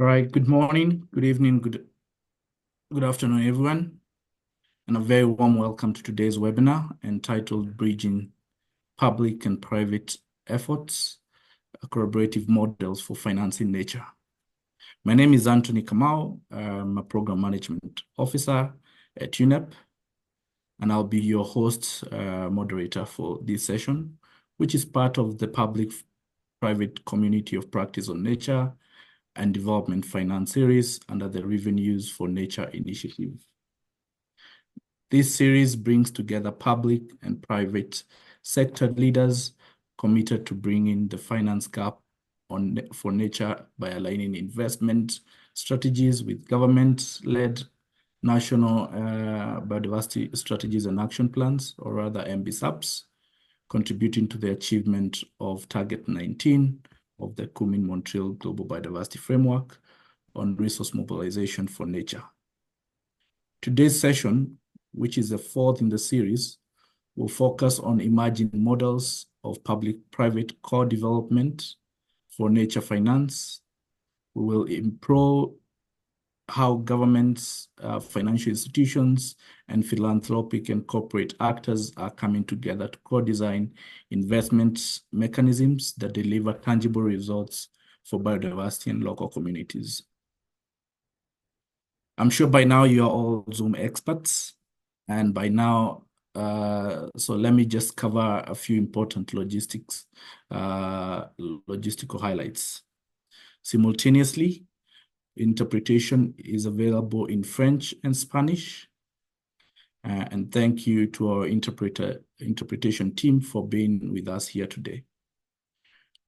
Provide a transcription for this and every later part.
All right, good morning, good evening, good afternoon, everyone, and a very warm welcome to today's webinar entitled Bridging Public and Private Efforts, Collaborative Models for Financing Nature. My name is Anthony Kamau. I'm a Program Management Officer at UNEP, and I'll be your host moderator for this session, which is part of the Public-Private Community of Practice on Nature and Development Finance series under the Revenues for Nature initiative. This series brings together public and private sector leaders committed to bringing the finance gap for nature by aligning investment strategies with government-led national biodiversity strategies and action plans, or rather MBSAPs, contributing to the achievement of Target 19 of the Kunming-Montreal Global Biodiversity Framework on resource mobilization for nature. Today's session, which is the fourth in the series, will focus on emerging models of public-private co-development for nature finance. We will improve how governments, financial institutions, and philanthropic and corporate actors are coming together to co-design investment mechanisms that deliver tangible results for biodiversity and local communities. I'm sure by now you are all Zoom experts, and by now, so let me just cover a few important logistical highlights. Simultaneously, interpretation is available in French and Spanish. And thank you to our interpretation team for being with us here today.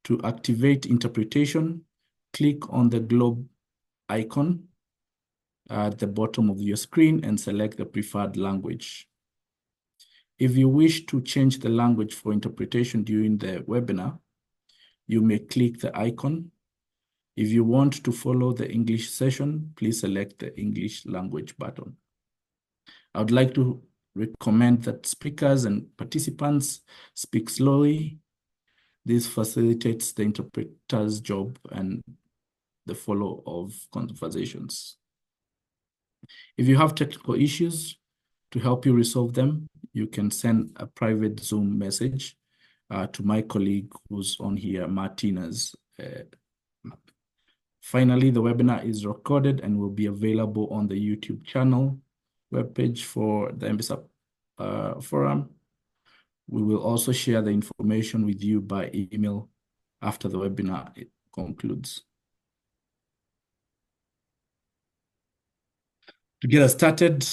To activate interpretation, click on the globe icon at the bottom of your screen and select the preferred language. If you wish to change the language for interpretation during the webinar, you may click the icon. If you want to follow the English session, please select the English language button. I would like to recommend that speakers and participants speak slowly. This facilitates the interpreter's job and the flow of conversations. If you have technical issues, to help you resolve them, you can send a private Zoom message to my colleague who's on here, Martinez. Finally, the webinar is recorded and will be available on the YouTube channel webpage for the MBSAP forum. We will also share the information with you by email after the webinar concludes. To get us started,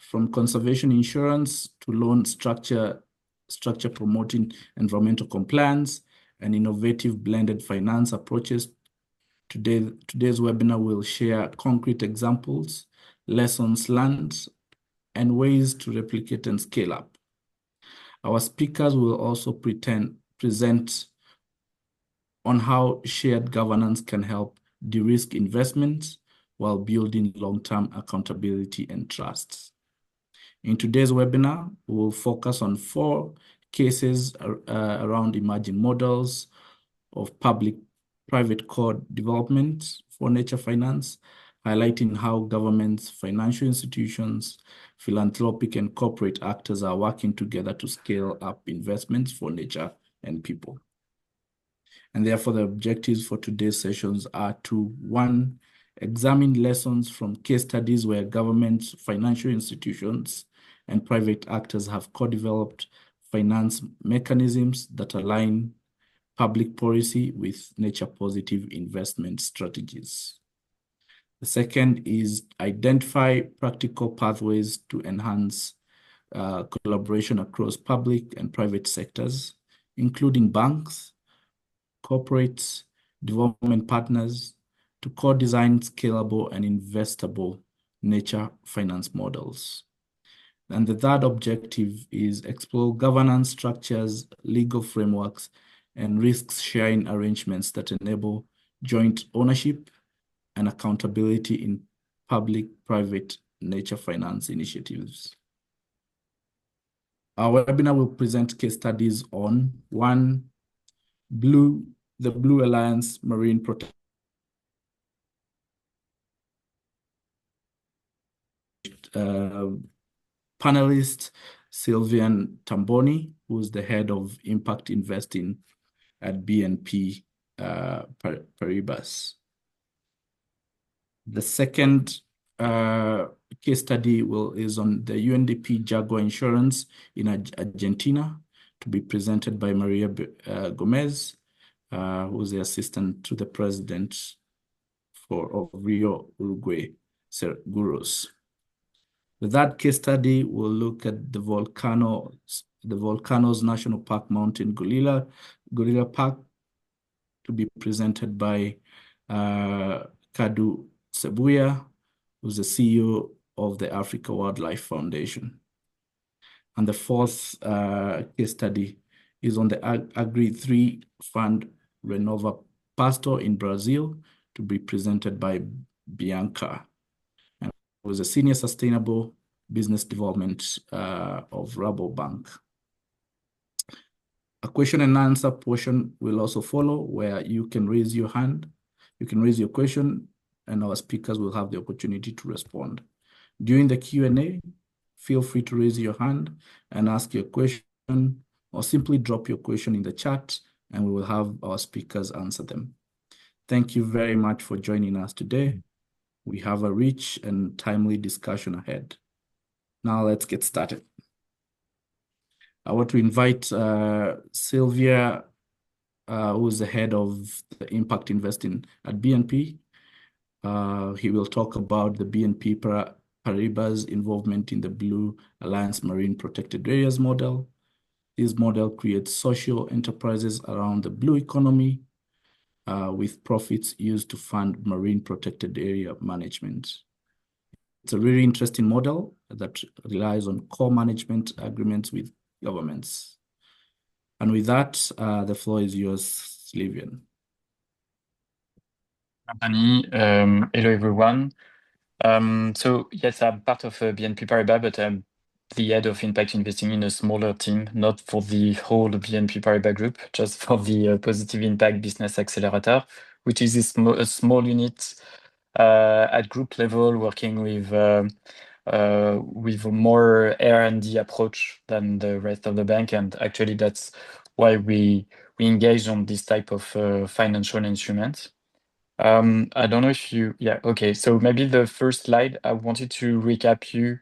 from conservation insurance to loan structure promoting environmental compliance and innovative blended finance approaches, today's webinar will share concrete examples, lessons learned, and ways to replicate and scale up. Our speakers will also present on how shared governance can help de-risk investments while building long-term accountability and trust. In today's webinar, we will focus on 4 cases around emerging models of public-private co-development for nature finance, highlighting how governments, financial institutions, philanthropic and corporate actors are working together to scale up investments for nature and people. And therefore, the objectives for today's sessions are to, 1, examine lessons from case studies where governments, financial institutions, and private actors have co-developed finance mechanisms that align public policy with nature-positive investment strategies. The second is identify practical pathways to enhance collaboration across public and private sectors, including banks, corporates, development partners, to co-design scalable and investable nature finance models. And the third objective is explore governance structures, legal frameworks, and risk-sharing arrangements that enable joint ownership and accountability in public-private nature finance initiatives. Our webinar will present case studies on one, the Blue Alliance Marine Protection panelist, Sylvian Tamboni, who's the head of impact investing at BNP Paribas. The second case study is on the UNDP Jaguar Insurance in Argentina, to be presented by Maria Gomez, who's the assistant to the president of Rio Uruguay Seguros. That case study will look at the volcanoes National Park Mountain Gorilla Park, to be presented by Kadu Sebuya, who's the CEO of the Africa Wildlife Foundation. And the fourth case study is on the Agri3 Fund Renova Pasto in Brazil, to be presented by Bianca, and was a senior sustainable business development of Rabobank. A question and answer portion will also follow, where you can raise your hand, you can raise your question, and our speakers will have the opportunity to respond. During the Q&A, feel free to raise your hand and ask your question, or simply drop your question in the chat, and we will have our speakers answer them. Thank you very much for joining us today. We have a rich and timely discussion ahead. Now let's get started. I want to invite Sylvia, who is the head of the impact investing at BNP. He will talk about the BNP Paribas involvement in the Blue Alliance Marine Protected Areas model. This model creates social enterprises around the blue economy, with profits used to fund marine protected area management. It's a really interesting model that relies on co-management agreements with governments. And with that, the floor is yours, Sylvian. Anthony, hello everyone. So yes, I'm part of BNP Paribas, but I'm the head of impact investing in a smaller team, not for the whole BNP Paribas group, just for the Positive Impact Business Accelerator, which is a small unit at group level, working with a more R&D approach than the rest of the bank. And actually, that's why we engage on this type of financial instrument. I don't know if okay. So maybe the first slide, I wanted to recap you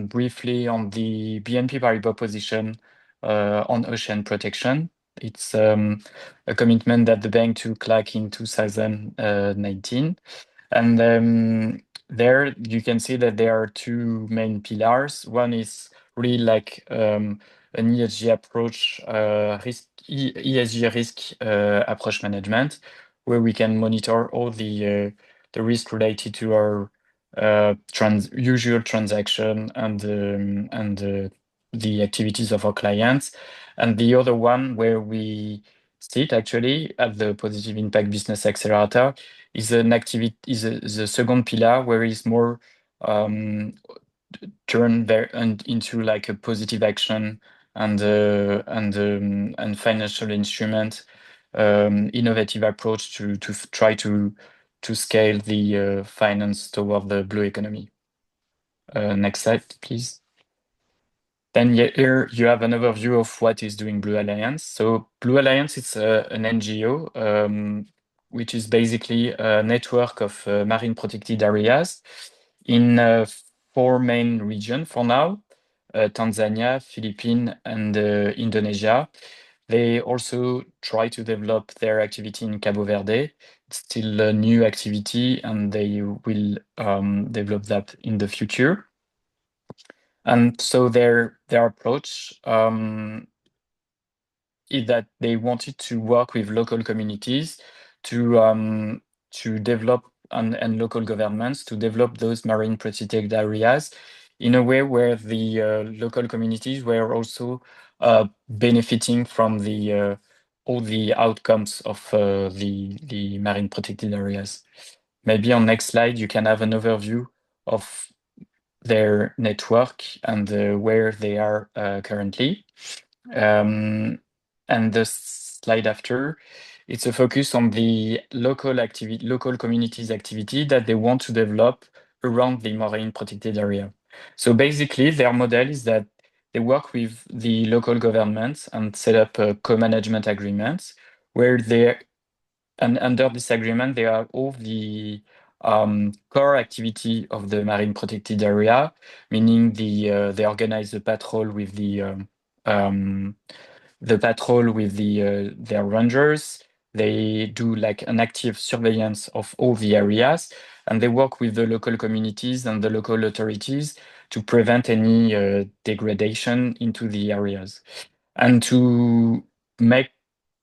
briefly on the BNP Paribas position on ocean protection. It's a commitment that the bank took like in 2019. And there you can see that there are two main pillars. One is really like an ESG approach, ESG risk approach management, where we can monitor all the risk related to our usual transaction and the activities of our clients. And the other one, where we sit actually at the Positive Impact Business Accelerator, is the second pillar, where it's more turned there and into like a positive action and financial instrument, innovative approach to try to scale the finance toward the blue economy. Next slide, please. Then here you have an overview of what is doing Blue Alliance. So Blue Alliance is an NGO, which is basically a network of marine protected areas in 4 main regions for now: Tanzania, Philippines, and Indonesia. They also try to develop their activity in Cabo Verde. It's still a new activity, and they will develop that in the future. And so their approach is that they wanted to work with local communities to develop and local governments to develop those marine protected areas in a way where the local communities were also benefiting from all the outcomes of the marine protected areas. Maybe on next slide you can have an overview of their network and where they are currently. And the slide after, it's a focus on the local communities activity that they want to develop around the marine protected area. So basically, their model is that they work with the local governments and set up a co-management agreements where and under this agreement, they have all the core activity of the marine protected area, meaning they organize the patrol with their rangers. They do like an active surveillance of all the areas, and they work with the local communities and the local authorities to prevent any degradation into the areas. And to make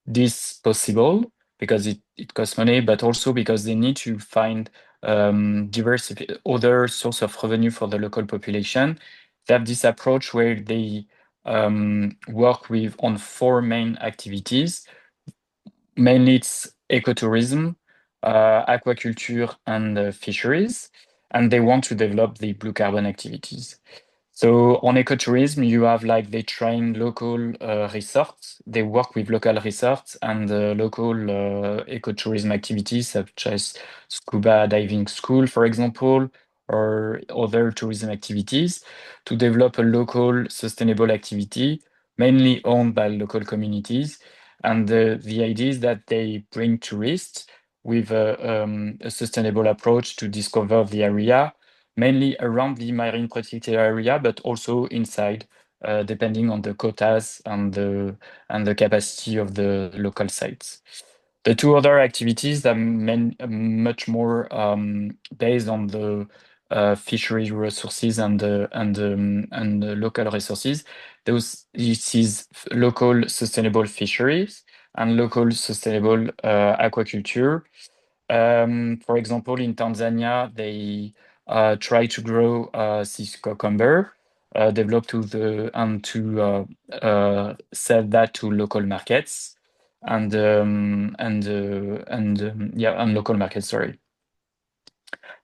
this possible, because it costs money, but also because they need to find other source of revenue for the local population. They have this approach where they work on four main activities. Mainly it's ecotourism, aquaculture, and fisheries, and they want to develop the blue carbon activities. So on ecotourism, you have like they train local resorts. They work with local resorts and local ecotourism activities such as scuba diving school, for example, or other tourism activities to develop a local sustainable activity, mainly owned by local communities. And the idea is that they bring tourists with a sustainable approach to discover the area, mainly around the marine protected area, but also inside, depending on the quotas and the capacity of the local sites. The two other activities that much more based on the fishery resources and the local resources. This is local sustainable fisheries and local sustainable aquaculture. For example, in Tanzania, they try to grow sea cucumber, develop to sell that to local markets and local markets. Sorry.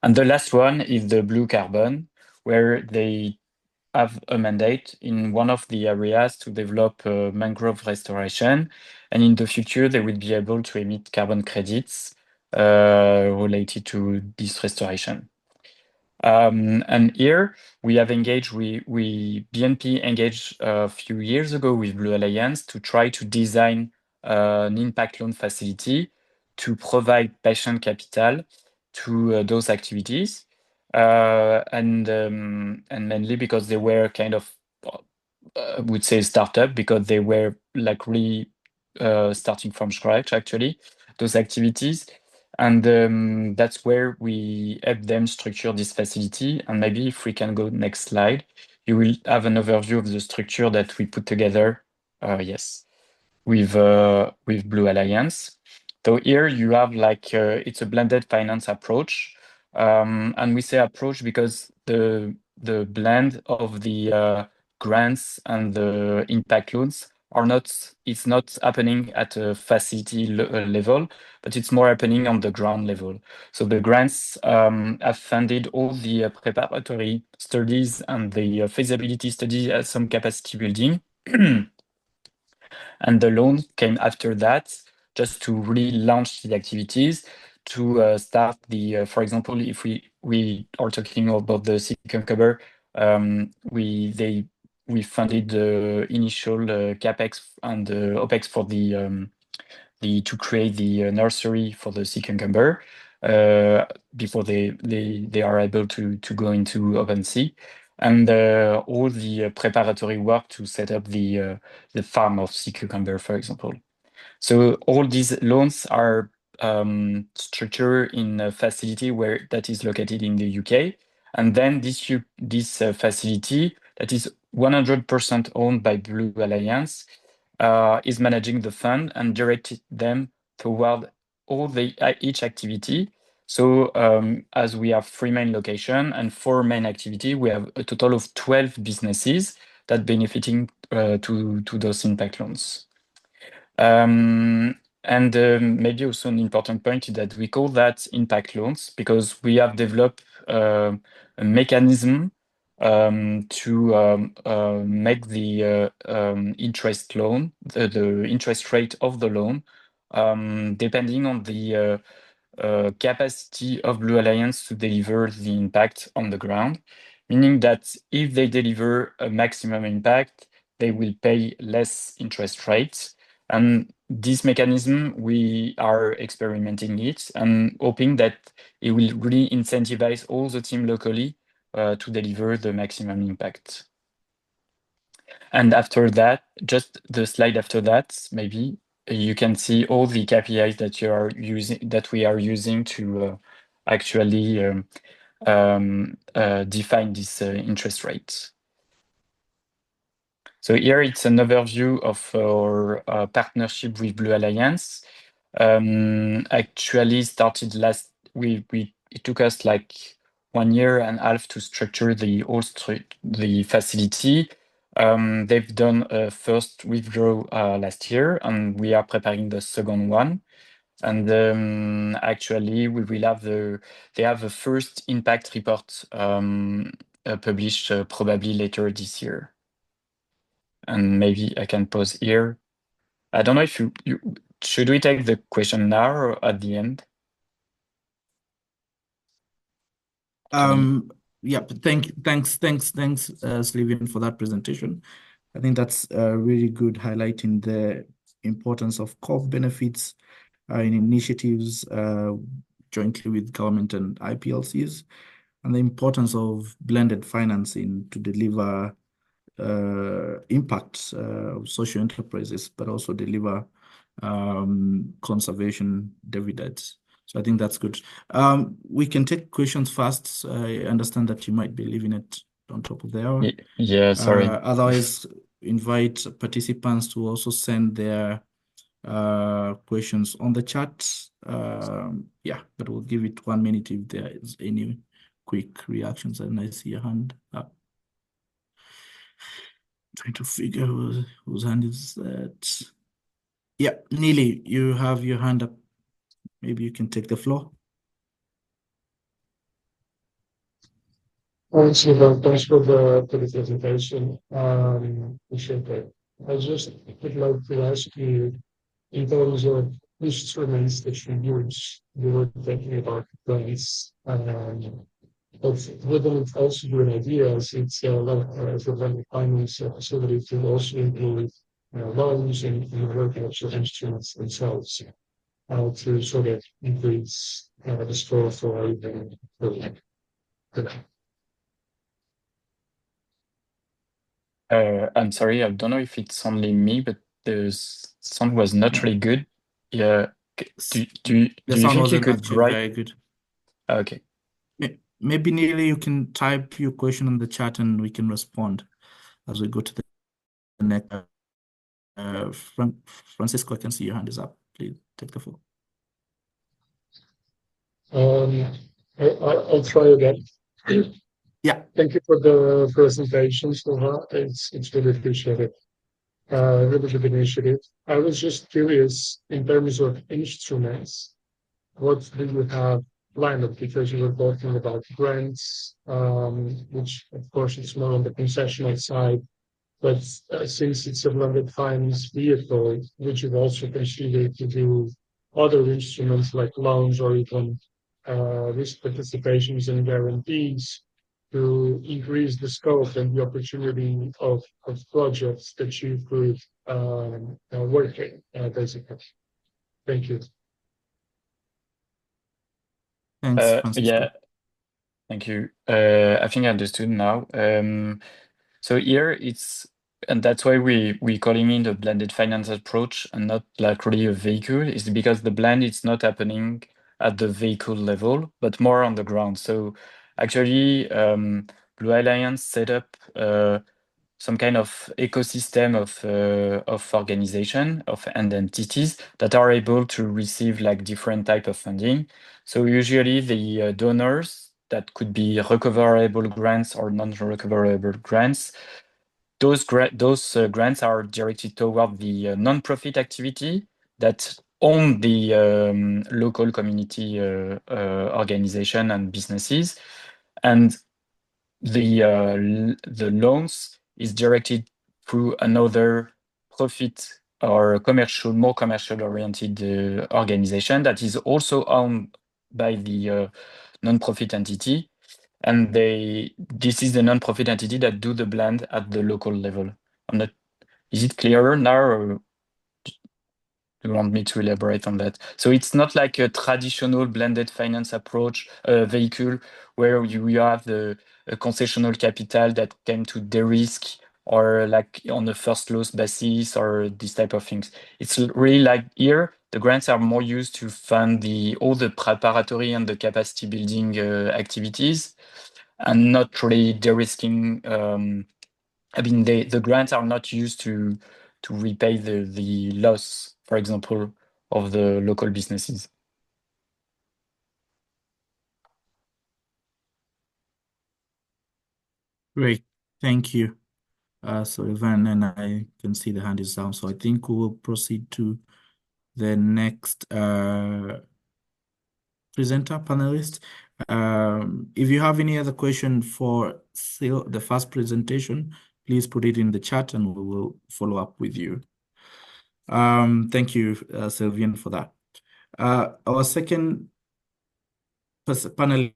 And the last one is the blue carbon, where they have a mandate in one of the areas to develop mangrove restoration. And in the future, they will be able to emit carbon credits related to this restoration. And here we have engaged, BNP engaged a few years ago with Blue Alliance to try to design an impact loan facility to provide patient capital to those activities. And mainly because they were kind of, I would say, startup, because they were like really starting from scratch, actually, those activities. And that's where we help them structure this facility. And maybe if we can go next slide, you will have an overview of the structure that we put together. Yes, with Blue Alliance. So here you have like it's a blended finance approach, and we say approach because the blend of the grants and the impact loans it's not happening at a facility level, but it's more happening on the ground level. So the grants have funded all the preparatory studies and the feasibility study as some capacity building. And the loan came after that, just to really launch the activities, to start for example, if we are talking about the sea cucumber, we funded the initial capex and opex for to create the nursery for the sea cucumber before they are able to go into open sea, and all the preparatory work to set up the farm of sea cucumber, for example. So all these loans are structured in a facility that is located in the UK, and then this facility that is 100% owned by Blue Alliance is managing the fund and directed them toward each activity. So as we have 3 main locations and 4 main activity, we have a total of 12 businesses that benefiting to those impact loans. And maybe also an important point is that we call that impact loans because we have developed a mechanism to make the interest loan, the interest rate of the loan, depending on the capacity of Blue Alliance to deliver the impact on the ground, meaning that if they deliver a maximum impact, they will pay less interest rates. And this mechanism, we are experimenting it and hoping that it will really incentivize all the team locally to deliver the maximum impact. And after that, just the slide after that, maybe you can see all the KPIs that you are using, that we are using to actually define this interest rate. So here it's an overview of our partnership with Blue Alliance. Actually started it took us like 1.5 years to structure the the facility. They've done a first withdrawal last year, and we are preparing the second one. And actually, they have a first impact report published probably later this year. And maybe I can pause here. I don't know if you should we take the question now or at the end? Yeah, thanks, Slivian, for that presentation. I think that's really good, highlighting the importance of COP benefits in initiatives jointly with government and IPLCs, and the importance of blended financing to deliver impact of social enterprises, but also deliver conservation dividends. So I think that's good. We can take questions fast. I understand that you might be leaving it on top of the hour. Yeah, sorry. Otherwise, invite participants to also send their questions on the chat. Yeah, but we'll give it 1 minute if there is any quick reactions. And I see a hand up. Trying to figure whose hand is that. Yeah, Neely, you have your hand up. Maybe you can take the floor. Thanks for the presentation. Appreciate it. I just would like to ask you, in terms of instruments that you were thinking about grants, but within it also your ideas, it's a lot of the finance facility to also include loans and working of certain instruments themselves to sort of increase the score for even for them. I'm sorry, I don't know if it's only me, but the sound was not really good. Yeah. Do The you sound think you wasn't could actually write? very good. Okay. Maybe Neely, you can type your question in the chat and we can respond as we go to the next. Francisco, I can see your hand is up. Please take the floor. I'll try again. Yeah. Thank you for the presentation so far. It's really appreciated. Really good initiative. I was just curious in terms of instruments, what do you have lined up? Because you were talking about grants, which of course is more on the concessional side. But since it's a blended finance vehicle, would you also consider to do other instruments like loans or even risk participations and guarantees to increase the scope and the opportunity of projects that you could work in, basically? Thank you. Thanks, Francisco. Yeah, thank you. I think I understood now. So here and that's why we calling it a blended finance approach and not like really a vehicle, is because the blend is not happening at the vehicle level, but more on the ground. So actually, Blue Alliance set up some kind of ecosystem of organization and entities that are able to receive like different type of funding. So usually the donors that could be recoverable grants or non-recoverable grants, those grants are directed toward the non-profit activity that own the local community organization and businesses. And the loans is directed through another profit or more commercial oriented organization that is also owned by the non-profit entity, and this is the non-profit entity that do the blend at the local level. Is it clearer now, or do you want me to elaborate on that? So it's not like a traditional blended finance approach vehicle where you have a concessional capital that came to de-risk or like on a first loss basis or this type of things. It's really like here, the grants are more used to fund all the preparatory and the capacity building activities, and not really de-risking. I mean, the grants are not used to repay the loss, for example, of the local businesses. Great, thank you. So Ivan, and I can see the hand is down, so I think we will proceed to the next presenter panelist. If you have any other question for the first presentation, please put it in the chat and we will follow up with you. Thank you, Sylvian, for that. Our second panel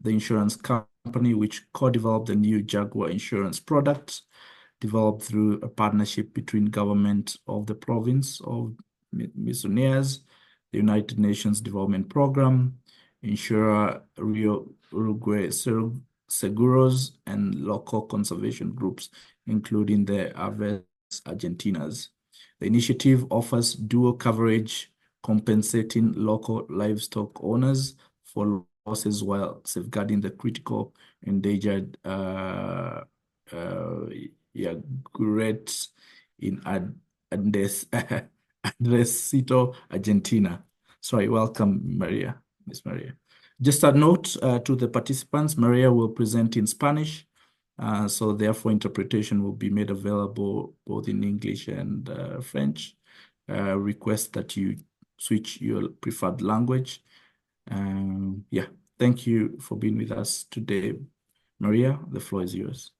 the insurance company which co-developed the new Jaguar insurance product, developed through a partnership between government of the province of Misioneras, the United Nations Development Program, insurer Rio Uruguay Seguros, and local conservation groups, including the Aves Argentinas. The initiative offers dual coverage, compensating local livestock owners for losses while safeguarding the critical endangered great in Andresito, Argentina. Sorry, welcome, Maria, Miss Maria. Just a note to the participants, Maria will present in Spanish, so therefore interpretation will be made available both in English and French. Request that you switch your preferred language. Yeah, thank you for being with us today. Maria, the floor is yours.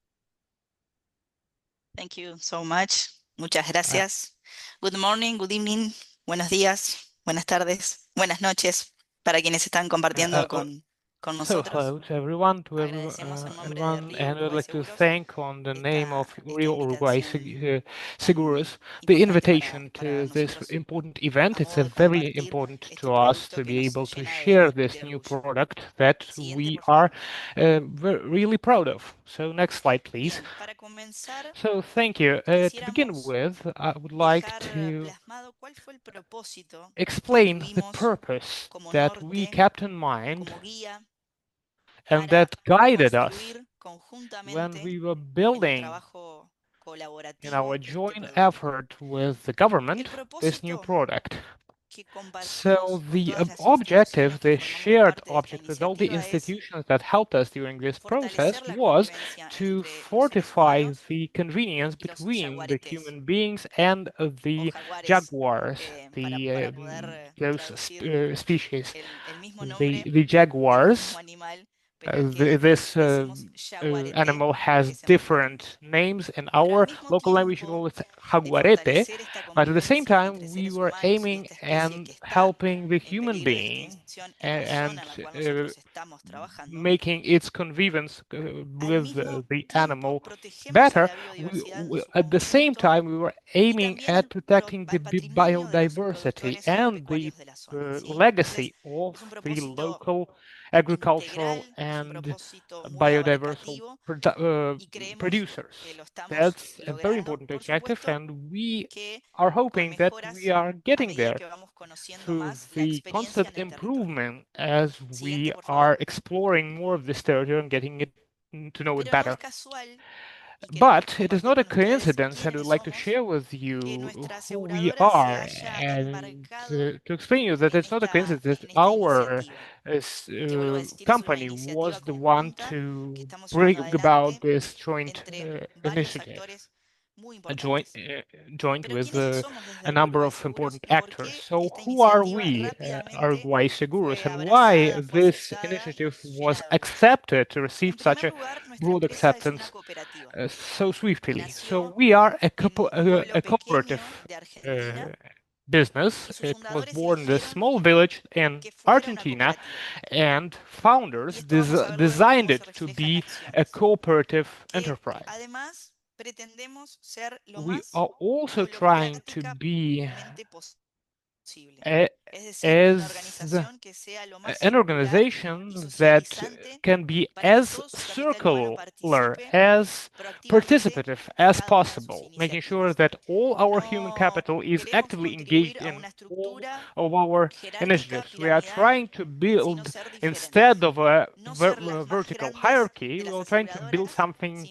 Thank you so much. Muchas gracias. Good morning, good evening, buenos días, buenas tardes, buenas noches para quienes están compartiendo con nosotros. Hello to everyone, and I'd like to thank on the name of Rio Uruguay Seguros the invitation to this important event. It's very important to us to be able to share this new product that we are really proud of. So next slide, please. So thank you. To begin with, I would like to explain the purpose that we kept in mind and that guided us when we were building in our joint effort with the government this new product. So the objective, the shared object with all the institutions that helped us during this process was to fortify the convenience between the human beings and the jaguars, those species, the jaguars. This animal has different names. In our local language, we call it jaguarete, but at the same time, we were aiming and helping the human being and making its convivence with the animal better. At the same time, we were aiming at protecting the biodiversity and the legacy of the local agricultural and biodiversity producers. That's a very important objective, and we are hoping that we are getting there through the constant improvement as we are exploring more of this territory and getting it to know it better. But it is not a coincidence, and I would like to share with you who we are and to explain you that it's not a coincidence that our company was the one to bring about this joint initiative. joined with a number of important actors. So who are we, Uruguay Seguros, and why this initiative was accepted to receive such a broad acceptance so swiftly? So we are a cooperative business. It was born in a small village in Argentina, and founders designed it to be a cooperative enterprise. We are also trying to be as an organization that can be as circular, as participative as possible, making sure that all our human capital is actively engaged in all of our initiatives. We are trying to build, instead of a vertical hierarchy, we are trying to build something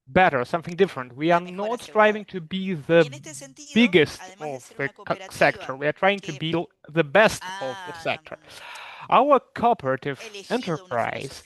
better, something different. We are not striving to be the biggest of the sector. We are trying to be the best of the sector. Our cooperative enterprise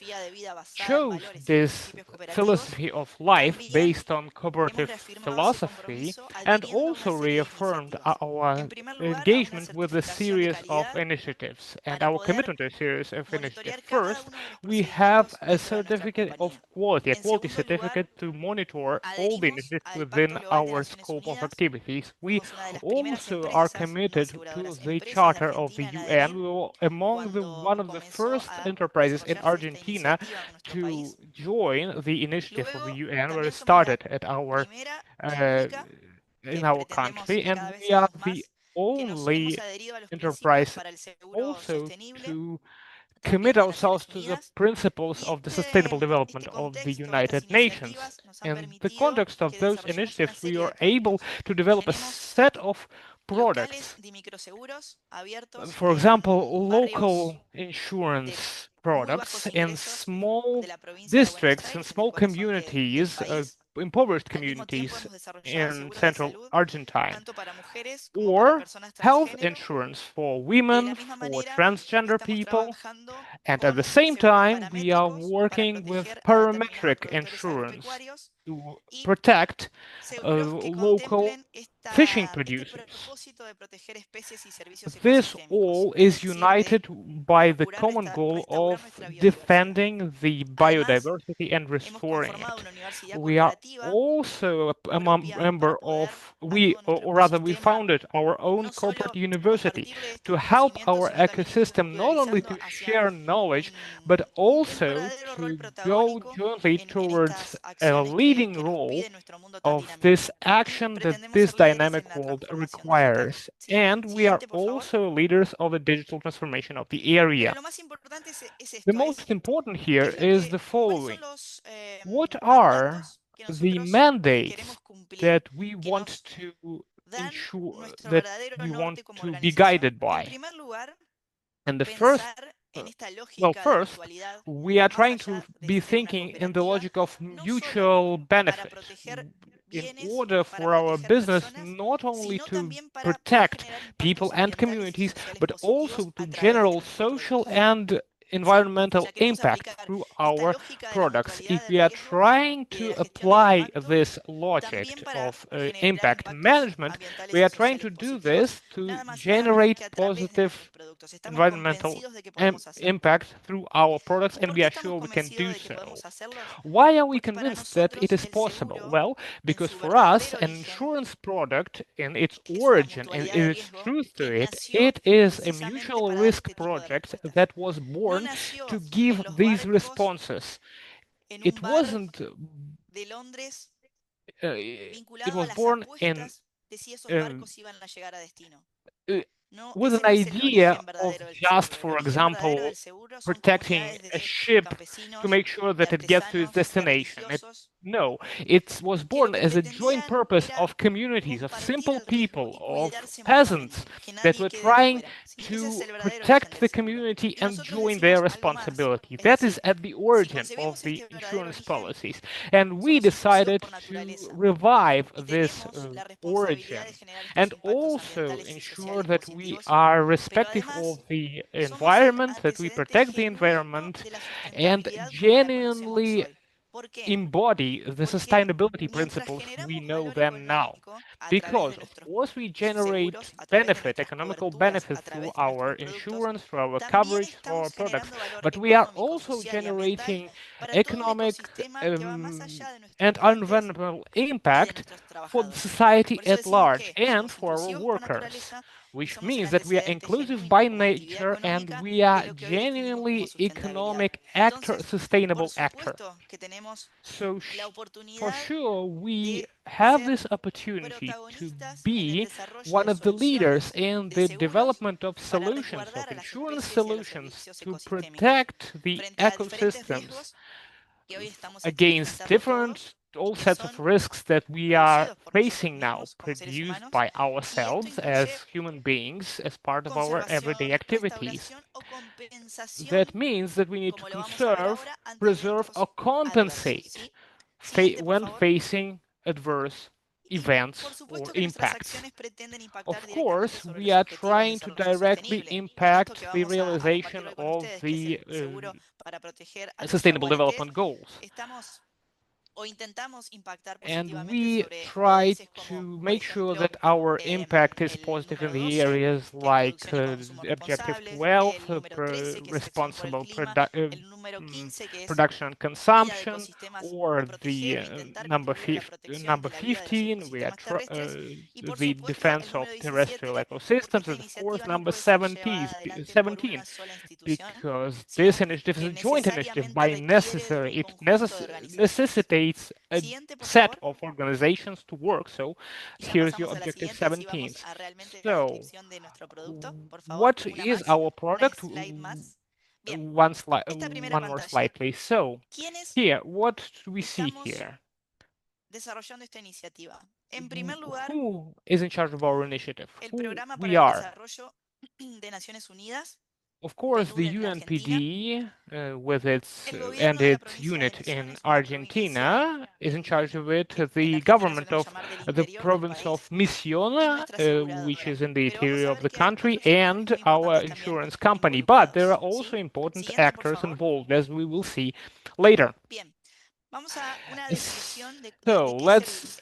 chose this philosophy of life based on cooperative philosophy and also reaffirmed our engagement with a series of initiatives and our commitment to a series of initiatives. First, we have a certificate of quality, a quality certificate to monitor all the initiatives within our scope of activities. We also are committed to the Charter of the UN. We were among one of the first enterprises in Argentina to join the initiative of the UN, where it started at in our country, and we are the only enterprise also to commit ourselves to the principles of the sustainable development of the United Nations. In the context of those initiatives, we are able to develop a set of products. For example, local insurance products in small districts and small communities, impoverished communities in central Argentina, or health insurance for women, for transgender people, and at the same time, we are working with parametric insurance to protect local fishing producers. This all is united by the common goal of defending the biodiversity and restoring it. We are also a member of, or rather, we founded our own corporate university to help our ecosystem not only to share knowledge, but also to go jointly towards a leading role of this action that this dynamic world requires. And we are also leaders of the digital transformation of the area. The most important here is the following. What are the mandates that we want to ensure, that we want to be guided by? And the first, first, we are trying to be thinking in the logic of mutual benefit in order for our business not only to protect people and communities, but also to generate social and environmental impact through our products. If we are trying to apply this logic of impact management, we are trying to do this to generate positive environmental impact through our products, and we are sure we can do so. Why are we convinced that it is possible? Well, because for us, an insurance product in its origin and in its truth to it, it is a mutual risk project that was born to give these responses. It wasn't. It was born in with an idea of just, for example, protecting a ship to make sure that it gets to its destination. No, it was born as a joint purpose of communities, of simple people, of peasants that were trying to protect the community and join their responsibility. That is at the origin of the insurance policies. And we decided to revive this origin and also ensure that we are respectful of the environment, that we protect the environment, and genuinely embody the sustainability principles we know them now. Because, of course, we generate benefit, economical benefit through our insurance, through our coverage, through our products, but we are also generating economic and environmental impact for the society at large and for our workers, which means that we are inclusive by nature and we are genuinely economic actor, sustainable actor. So for sure, we have this opportunity to be one of the leaders in the development of solutions, of insurance solutions, to protect the ecosystems against all sets of risks that we are facing now, produced by ourselves as human beings as part of our everyday activities. That means that we need to conserve, preserve, or compensate when facing adverse events or impacts. Of course, we are trying to directly impact the realization of the Sustainable Development Goals. And we try to make sure that our impact is positive in the areas like Objective 12, responsible production and consumption, or the number 15, we are the defense of terrestrial ecosystems, and of course number 17, because this initiative is a joint initiative by necessary. It necessitates a set of organizations to work. So here's your objective 17. So what is our product? One more slide, please. So here, what do we see here? Who is in charge of our initiative? Who we are? Of course, the UNPD, with its unit in Argentina, is in charge of it. The government of the province of Misiones, which is in the interior of the country, and our insurance company. But there are also important actors involved, as we will see later. So let's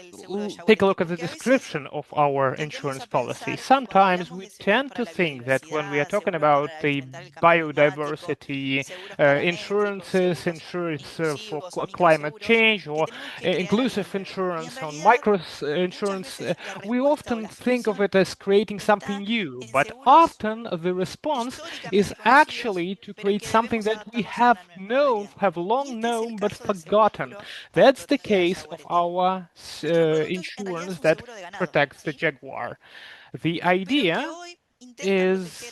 take a look at the description of our insurance policy. Sometimes we tend to think that when we are talking about the biodiversity insurances, insurance for climate change, or inclusive insurance on micro insurance, we often think of it as creating something new. But often the response is actually to create something that we have long known, but forgotten. That's the case of our insurance that protects the jaguar. The idea is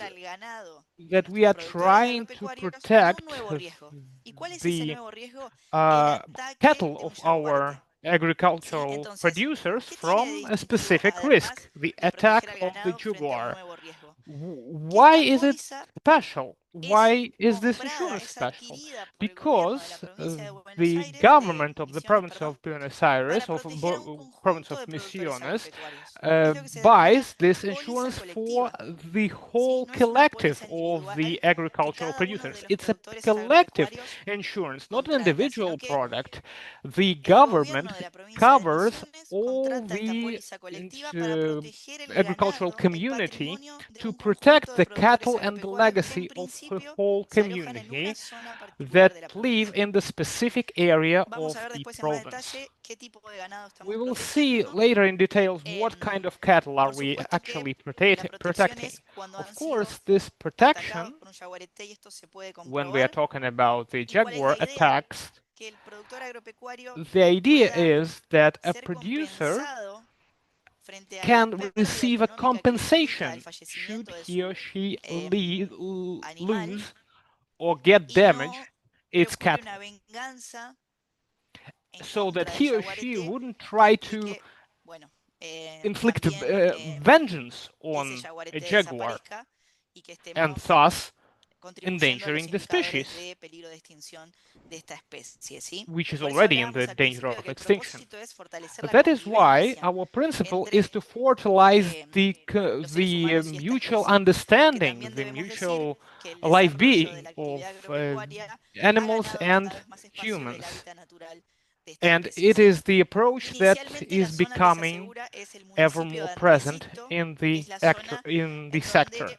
that we are trying to protect the cattle of our agricultural producers from a specific risk, the attack of the jaguar. Why is it special? Why is this insurance special? Because the government of the province of Buenos Aires, of province of Misiones, buys this insurance for the whole collective of the agricultural producers. It's a collective insurance, not an individual product. The government covers all the agricultural community to protect the cattle and the legacy of the whole community that live in the specific area of the province. We will see later in details what kind of cattle are we actually protecting. Of course, this protection, when we are talking about the jaguar attacks, the idea is that a producer can receive a compensation should he or she lose or get damaged its cattle, so that he or she wouldn't try to inflict vengeance on a jaguar and thus endangering the species, which is already in the danger of extinction. But that is why our principle is to fertilize the mutual understanding, the mutual life being of animals and humans. And it is the approach that is becoming ever more present in the sector.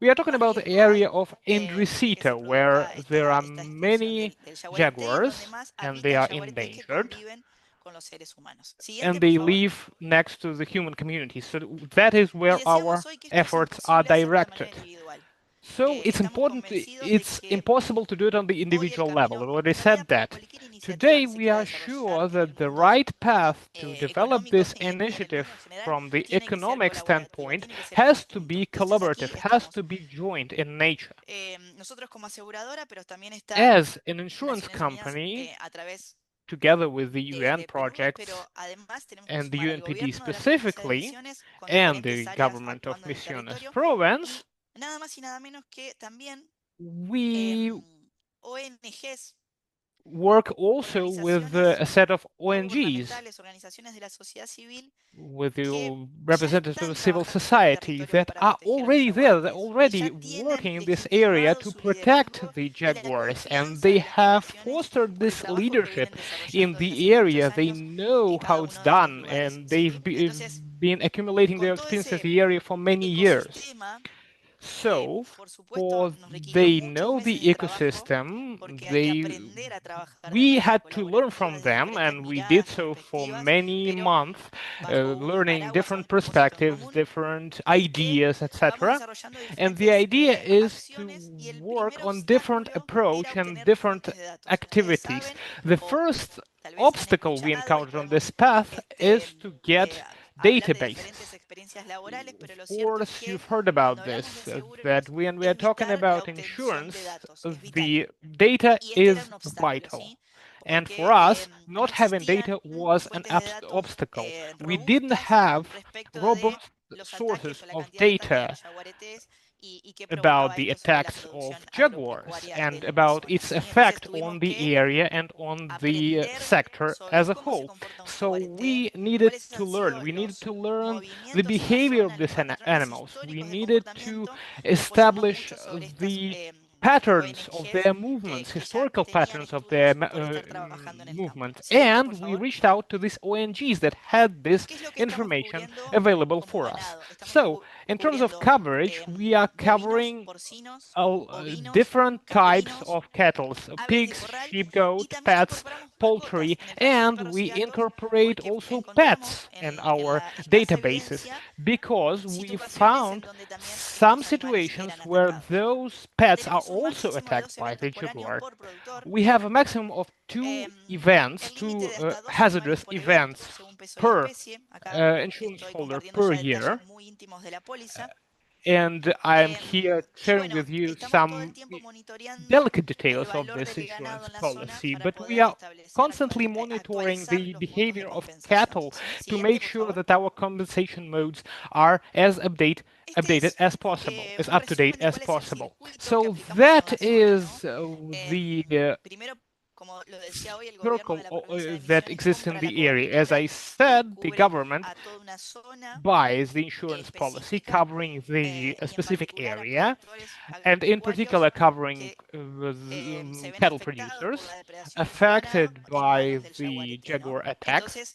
We are talking about the area of Indrisita, where there are many jaguars and they are endangered, and they live next to the human community. So that is where our efforts are directed. So it's important, it's impossible to do it on the individual level. I already said that. Today, we are sure that the right path to develop this initiative from the economic standpoint has to be collaborative, has to be joint in nature. As an insurance company, together with the UN projects and the UNPD specifically, and the government of Misiones province, we work also with a set of ONGs, with the representatives of civil society that are already there, they're already working in this area to protect the jaguars, and they have fostered this leadership in the area. They know how it's done, and they've been accumulating their experience in the area for many years. So, for they know the ecosystem, we had to learn from them, and we did so for many months, learning different perspectives, different ideas, etc. And the idea is to work on different approach and different activities. The first obstacle we encountered on this path is to get databases. Of course, you've heard about this, that when we are talking about insurance, the data is vital. And for us, not having data was an obstacle. We didn't have robust sources of data about the attacks of jaguars and about its effect on the area and on the sector as a whole. So we needed to learn. We needed to learn the behavior of these animals. We needed to establish the patterns of their movements, historical patterns of their movement. And we reached out to these ONGs that had this information available for us. So, in terms of coverage, we are covering different types of cattle, so pigs, sheep, goat, pets, poultry, and we incorporate also pets in our databases because we found some situations where those pets are also attacked by the jaguar. We have a maximum of two hazardous events per insurance holder per year. And I'm here sharing with you some delicate details of this insurance policy, but we are constantly monitoring the behavior of cattle to make sure that our compensation modes are as updated as possible, as up to date as possible. So that is the circle that exists in the area. As I said, the government buys the insurance policy covering the specific area, and in particular covering cattle producers affected by the jaguar attacks.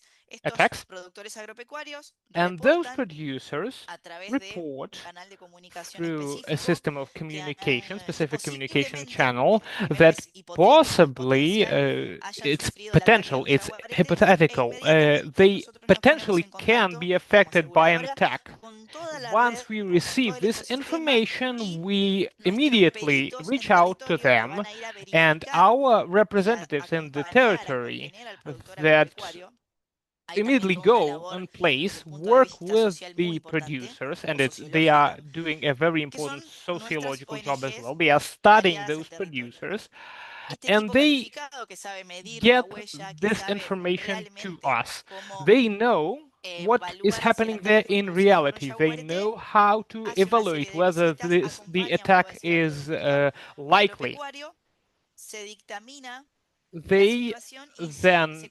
And those producers report through a system of communication, specific communication channel, that possibly it's hypothetical, they potentially can be affected by an attack. Once we receive this information, we immediately reach out to them, and our representatives in the territory that immediately go on place, work with the producers, and they are doing a very important sociological job as well. They are studying those producers, and they get this information to us. They know what is happening there in reality. They know how to evaluate whether the attack is likely. They then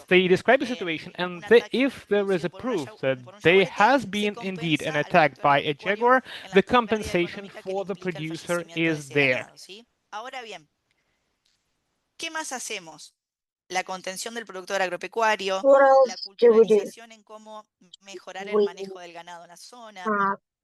they describe the situation, and if there is a proof that there has been indeed an attack by a jaguar, the compensation for the producer is there. La contención del productor agropecuario, What la else do we do? culturalización en cómo mejorar el manejo del ganado en la zona.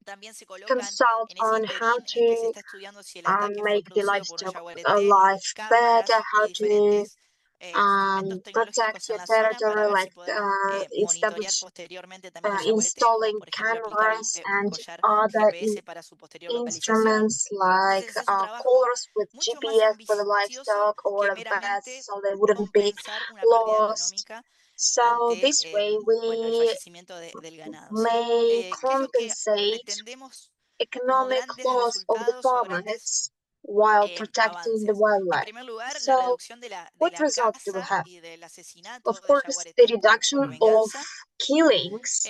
También se colocan Consult en ese on how interín en que se to está estudiando si el ataque fue make the producido por un livestock jaguarete, life cámaras better, how y to diferentes instrumentos protect tecnológicos en your la zona para territory, ver si like podemos monitorear establish posteriormente también el jaguarete, como installing por ejemplo aplicar cameras un and collar other GPS para su posterior localización. instruments like Entonces es un trabajo collars with mucho más GPS for the ambicioso livestock or que a vest meramente so they wouldn't be compensar una pérdida lost. económica So ante this way bueno, el we fallecimiento del ganado. may ¿Qué es lo que compensate pretendemos como economic grandes loss of the resultados o grandes farmers while protecting the avances? En wildlife. primer lugar, la So reducción de la what results do we caza have? y del asesinato Of de course, the jaguaretes reduction por of venganza. killings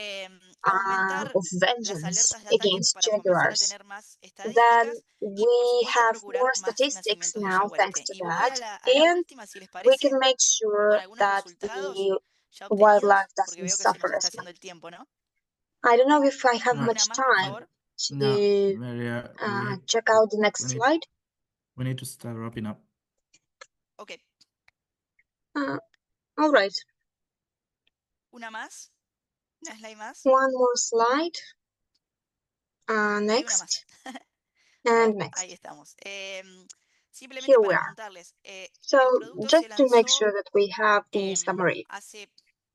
Aumentar of las vengeance alertas de ataque against para comenzar a jaguars. tener más Then estadísticas y por we supuesto have procurar more más statistics nacimientos de now thanks jaguarete. to Y voy that, a la and última, si les we can parece, make con sure algunos that resultados the ya wildlife obtenidos, porque doesn't veo que se suffer nos está as haciendo much. el tiempo, ¿no? I don't know if I have No. much Una más, por time favor. to Maria, check out the next slide. we need to start wrapping up. Ok. All right. Una más. Una slide más. One more slide. Next. And next. Ahí estamos. Simplemente Here we para are. contarles, So el producto just se to make lanzó sure that we have the summary. hace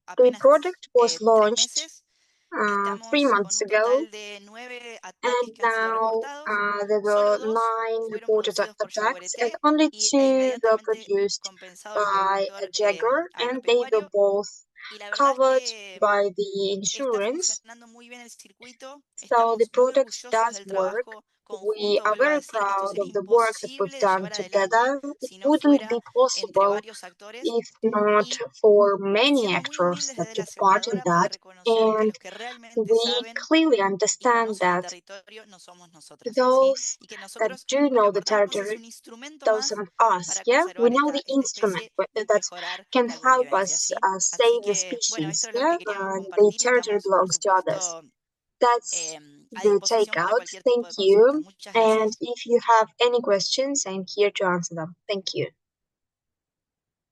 The apenas project was 3 launched meses. 3 Estamos months con un ago, total de 9 ataques and que han sido now reportados. there Solo were 2 9 fueron reported producidos por attacks, and jaguarete only e 2 were inmediatamente produced compensado el by a productor jaguar, and they were agropecuario. both Y la verdad covered es que by the está insurance. funcionando muy bien el circuito. So the Estamos muy project orgullosos does del work. trabajo We conjunto. are Vuelvo a very decir, esto proud sería of the work that we've imposible done llevar adelante together. It si no wouldn't fuera be entre possible varios actores. if not Y for many siendo muy actors humildes that desde la took part in aseguradora para that. reconocer que And los que realmente we saben clearly y understand conocen el that territorio no somos nosotros, ¿sí? those Y que that nosotros do lo que know the aportamos es territory, un instrumento those más of us, para yeah, we conservar know the esta instrument especie y that mejorar can la help convivencia, us ¿sí? save Así the que, bueno, esto species, es lo yeah, que queríamos and the compartir. territory Estamos, por belongs to others. supuesto, That's a the disposición para takeout. cualquier tipo Thank de consulta. you. Muchas And gracias. if you have any questions, I'm here to answer them. Thank you.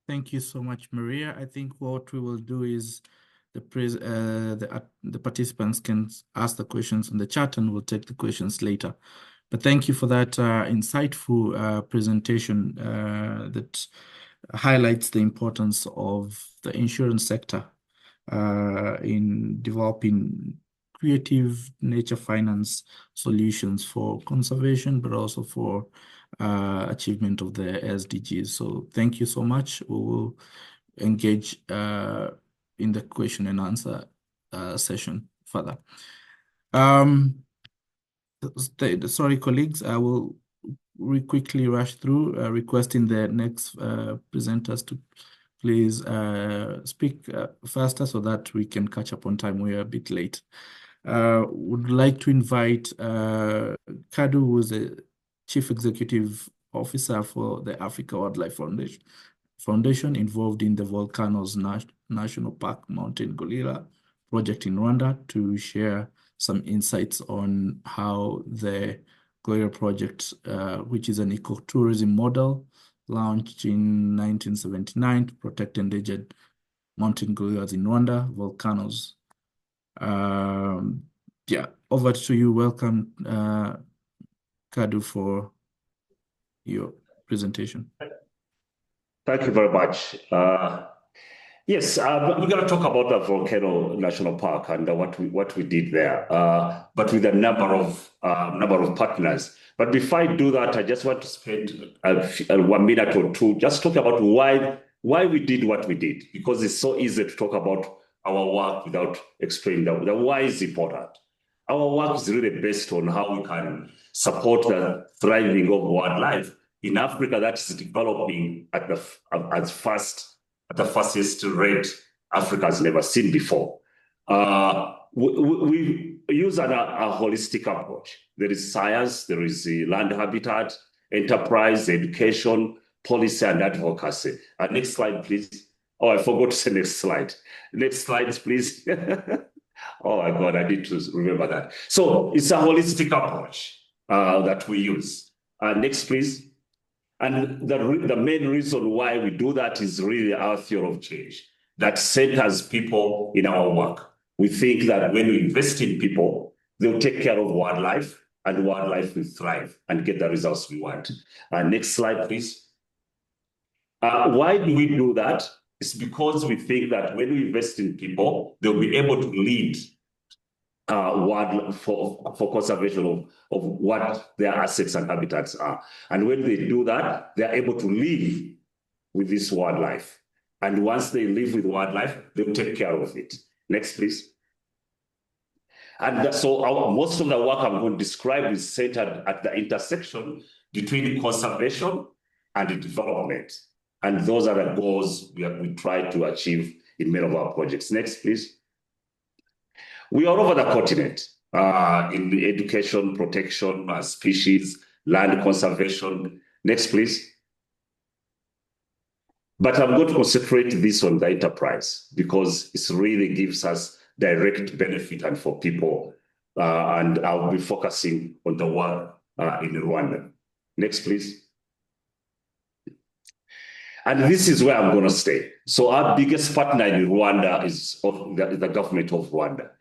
Thank you so much, Maria. I think what we will do is the participants can ask the questions in the chat, and we'll take the questions later. But thank you for that insightful presentation that highlights the importance of the insurance sector in developing creative nature finance solutions for conservation, but also for achievement of the SDGs. So thank you so much. We will engage in the question and answer session further. Sorry, colleagues, I will quickly rush through, requesting the next presenters to please speak faster so that we can catch up on time. We are a bit late. Would like to invite Kadu, who is the Chief Executive Officer for the Africa Wildlife Foundation, involved in the Volcanoes National Park Mountain Gorilla project in Rwanda, to share some insights on how the Gorilla project, which is an ecotourism model launched in 1979 to protect endangered mountain gorillas in Rwanda, volcanoes. Yeah, over to you. Welcome, Kadu, for your presentation. Thank you very much. Yes, we're going to talk about the Volcano National Park and what we did there, but with a number of partners. But before I do that, I just want to spend 1 minute or two just talk about why we did what we did, because it's so easy to talk about our work without explaining the why is important. Our work is really based on how we can support the thriving of wildlife in Africa that is developing at the fastest rate Africa has never seen before. We use a holistic approach. There is science, there is land habitat, enterprise, education, policy, and advocacy. Next slide, please. Oh, I forgot to say next slide. Next slide, please. Oh my God, I need to remember that. So it's a holistic approach that we use. Next, please. And the main reason why we do that is really our theory of change that centers people in our work. We think that when we invest in people, they'll take care of wildlife, and wildlife will thrive and get the results we want. Next slide, please. Why do we do that? It's because we think that when we invest in people, they'll be able to lead for conservation of what their assets and habitats are. And when they do that, they're able to live with this wildlife. And once they live with wildlife, they'll take care of it. Next, please. And so most of the work I'm going to describe is centered at the intersection between conservation and development. And those are the goals we try to achieve in many of our projects. Next, please. We are over the continent in education, protection, species, land conservation. Next, please. But I'm going to concentrate this on the enterprise because it really gives us direct benefit and for people. And I'll be focusing on the work in Rwanda. Next, please. And this is where I'm going to stay. So our biggest partner in Rwanda is the government of Rwanda.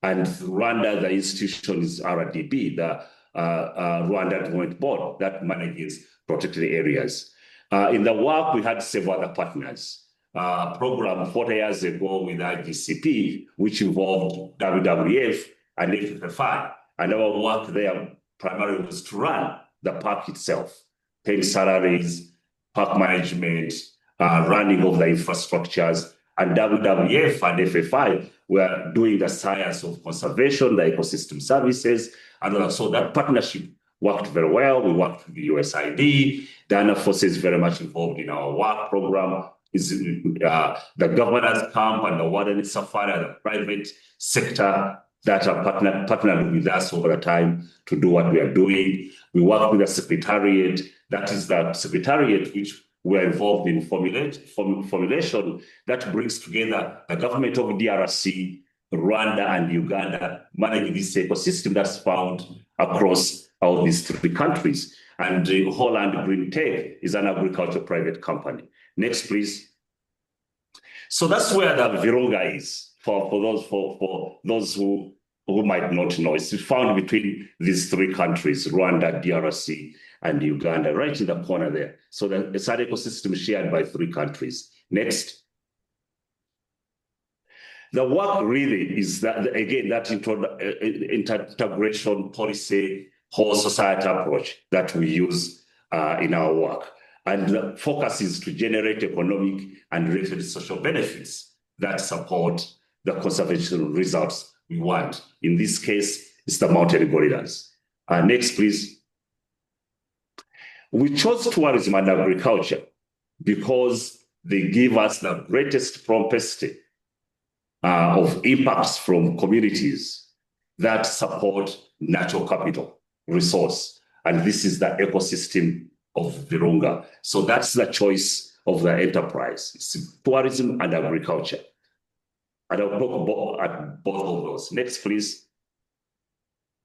And Rwanda, the institution is RDB, the Rwanda Development Board that manages protected areas. In the work, we had several other partners. Program 40 years ago with IGCP, which involved WWF and FFI. And our work there primarily was to run the park itself, paying salaries, park management, running of the infrastructures, and WWF and FFI were doing the science of conservation, the ecosystem services, and so that partnership worked very well. We worked with the USID. The Armed Forces very much involved in our work program. Is the governance camp and the wilderness safari and the private sector that are partnered with us over the time to do what we are doing. We work with the secretariat. That is the secretariat which we're involved in formulation that brings together the government of DRC, Rwanda, and Uganda, managing this ecosystem that's found across all these three countries. And Holland Green Tech is an agricultural private company. Next, please. So that's where the Virunga is for those who might not know. It's found between these three countries, Rwanda, DRC, and Uganda, right in the corner there. So it's an ecosystem shared by three countries. Next. The work really is that, again, that integration policy, whole society approach that we use in our work. And the focus is to generate economic and related social benefits that support the conservation results we want. In this case, it's the mountain gorillas. Next, please. We chose tourism and agriculture because they give us the greatest propensity of impacts from communities that support natural capital resource. And this is the ecosystem of Virunga. So that's the choice of the enterprise. It's tourism and agriculture. And I'll talk about both of those. Next, please.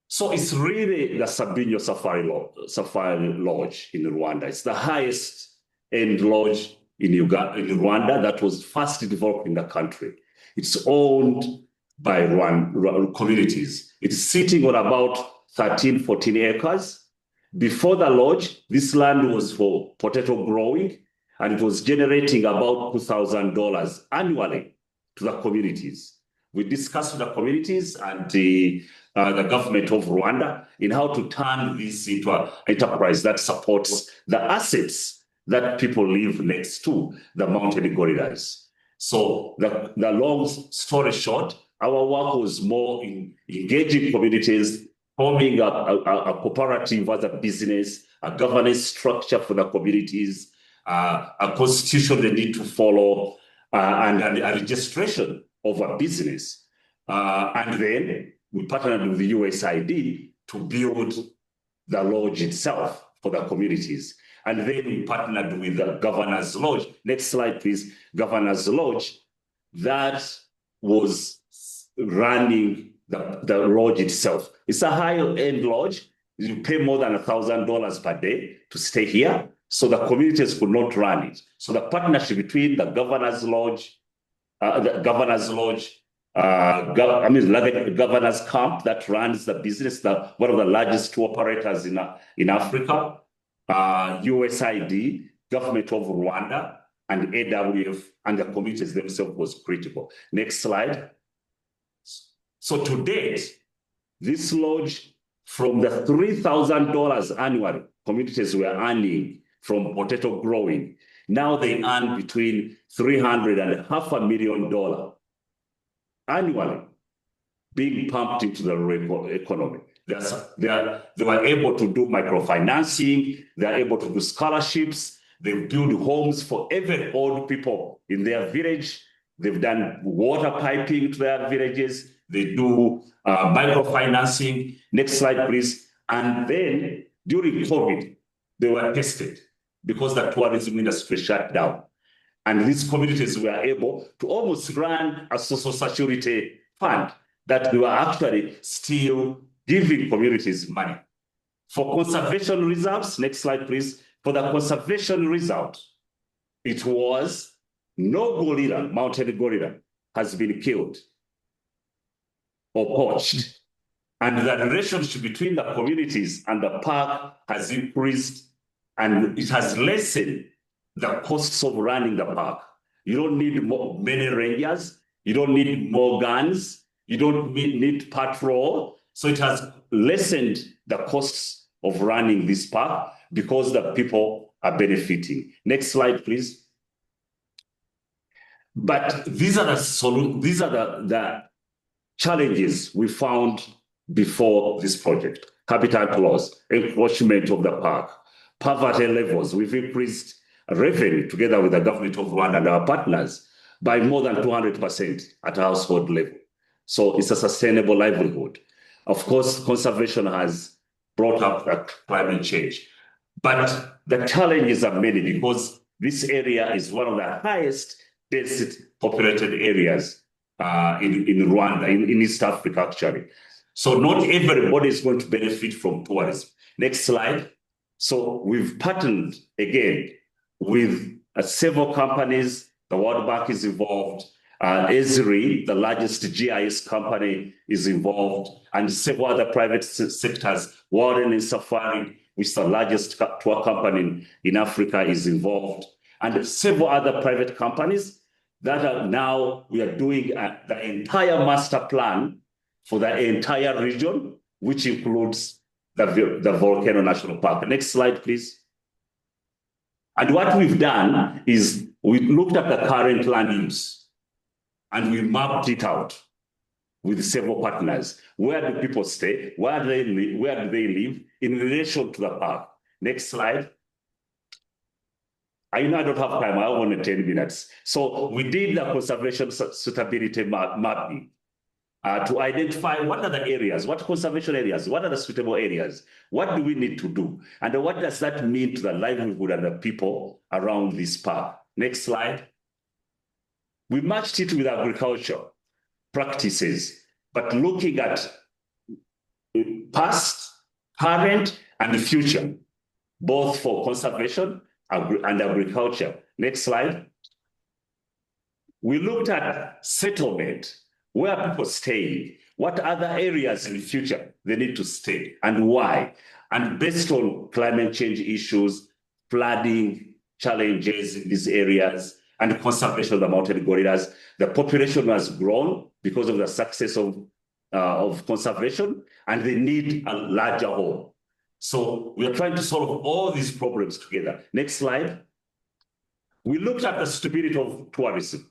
So it's really the Sabinyo Safari Lodge in Rwanda. It's the highest end lodge in Rwanda that was first developed in the country. It's owned by communities. It's sitting on about 13, 14 acres. Before the lodge, this land was for potato growing, and it was generating about $2,000 annually to the communities. We discussed with the communities and the government of Rwanda in how to turn this into an enterprise that supports the assets that people live next to, the mountain gorillas. So the long story short, our work was more in engaging communities, forming a cooperative as a business, a governance structure for the communities, a constitution they need to follow, and a registration of a business. And then we partnered with the USAID to build the lodge itself for the communities. And then we partnered with the Governor's Lodge. Next slide, please. Governor's Lodge, that was running the lodge itself. It's a high-end lodge. You pay more than $1,000 per day to stay here. So the communities could not run it. So the partnership between the Governor's Lodge, Governor's Camp that runs the business, one of the largest tour operators in Africa, USAID, government of Rwanda, and AWF, and the communities themselves was critical. Next slide. So to date, this lodge, from the $3,000 annually communities were earning from potato growing, now they earn between $300,000 and $500,000 annually being pumped into the economy. They were able to do microfinancing, they're able to do scholarships, they build homes for every old people in their village, they've done water piping to their villages, they do microfinancing. Next slide, please. And then during COVID, they were tested because the tourism industry shut down. And these communities were able to almost run a social security fund that they were actually still giving communities money. For conservation reserves, next slide, please. For the conservation result, it was no gorilla, mountain gorilla, has been killed or poached. And the relationship between the communities and the park has increased, and it has lessened the costs of running the park. You don't need many rangers, you don't need more guns, you don't need patrol. So it has lessened the costs of running this park because the people are benefiting. Next slide, please. But these are the challenges we found before this project: habitat loss, encroachment of the park, poverty levels. We've increased revenue together with the government of Rwanda and our partners by more than 200% at a household level. So it's a sustainable livelihood. Of course, conservation has brought up climate change, but the challenges are many because this area is one of the highest density populated areas in Rwanda, in East Africa, actually. So not everybody is going to benefit from tourism. Next slide. So we've partnered again with several companies. The World Bank is involved. Esri, the largest GIS company, is involved, and several other private sectors. Warren and Safari, which is the largest tour company in Africa, is involved, and several other private companies that are now, we are doing the entire master plan for the entire region, which includes the Volcano National Park. Next slide, please. And what we've done is we looked at the current land use and we mapped it out with several partners. Where do people stay? Where do they live in relation to the park? Next slide. I know I don't have time, I have only 10 minutes. So we did the conservation suitability mapping to identify what are the areas, what conservation areas, what are the suitable areas, what do we need to do, and what does that mean to the livelihood and the people around this park. Next slide. We matched it with agriculture practices, but looking at past, current, and future, both for conservation and agriculture. Next slide. We looked at settlement, where people stay, what other areas in the future they need to stay, and why. And based on climate change issues, flooding challenges in these areas, and conservation of the mountain gorillas, the population has grown because of the success of conservation, and they need a larger home. So we are trying to solve all these problems together. Next slide. We looked at the stability of tourism,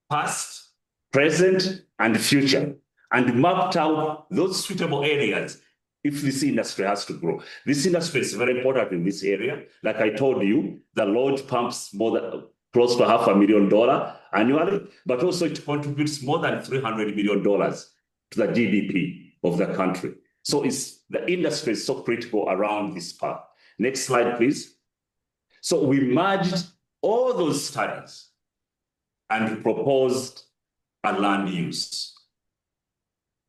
past, present, and future, and mapped out those suitable areas if this industry has to grow. This industry is very important in this area. Like I told you, the lodge pumps more than close to $500,000 annually, but also it contributes more than $300 million to the GDP of the country. So the industry is so critical around this part. Next slide, please. So we merged all those studies and proposed a land use.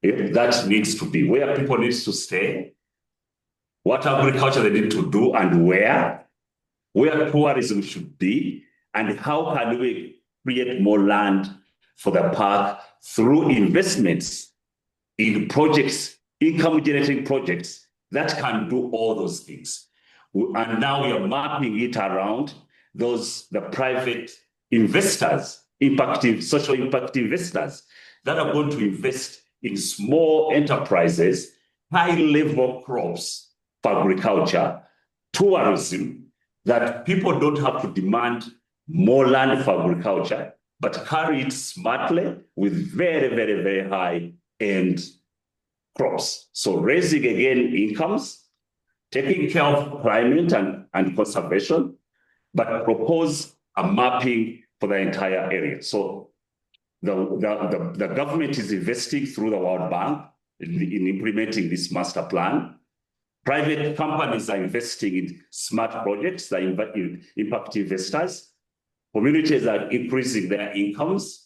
That needs to be where people need to stay, what agriculture they need to do, and where tourism should be, and how can we create more land for the park through investments in projects, income-generating projects that can do all those things. And now we are mapping it around the private investors, social impact investors that are going to invest in small enterprises, high-level crops for agriculture, tourism, that people don't have to demand more land for agriculture, but carry it smartly with very, very, very high-end crops. So raising, again, incomes, taking care of climate and conservation, but propose a mapping for the entire area. So the government is investing through the World Bank in implementing this master plan. Private companies are investing in smart projects that impact investors. Communities are increasing their incomes.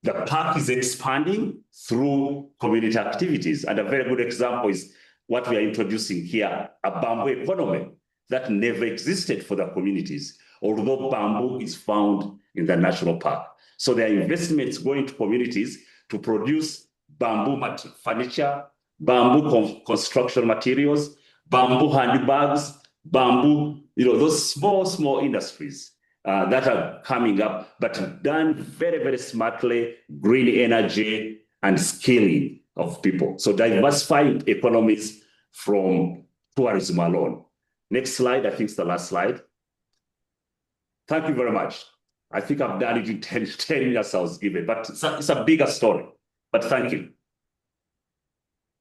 The park is expanding through community activities. And a very good example is what we are introducing here, a bamboo economy that never existed for the communities, although bamboo is found in the national park. So there are investments going to communities to produce bamboo furniture, bamboo construction materials, bamboo handbags, bamboo, those small industries that are coming up, but done very, very smartly, green energy and skilling of people. So diversifying economies from tourism alone. Next slide, I think it's the last slide. Thank you very much. I think I've done it in 10 minutes I was given, but it's a bigger story. But thank you.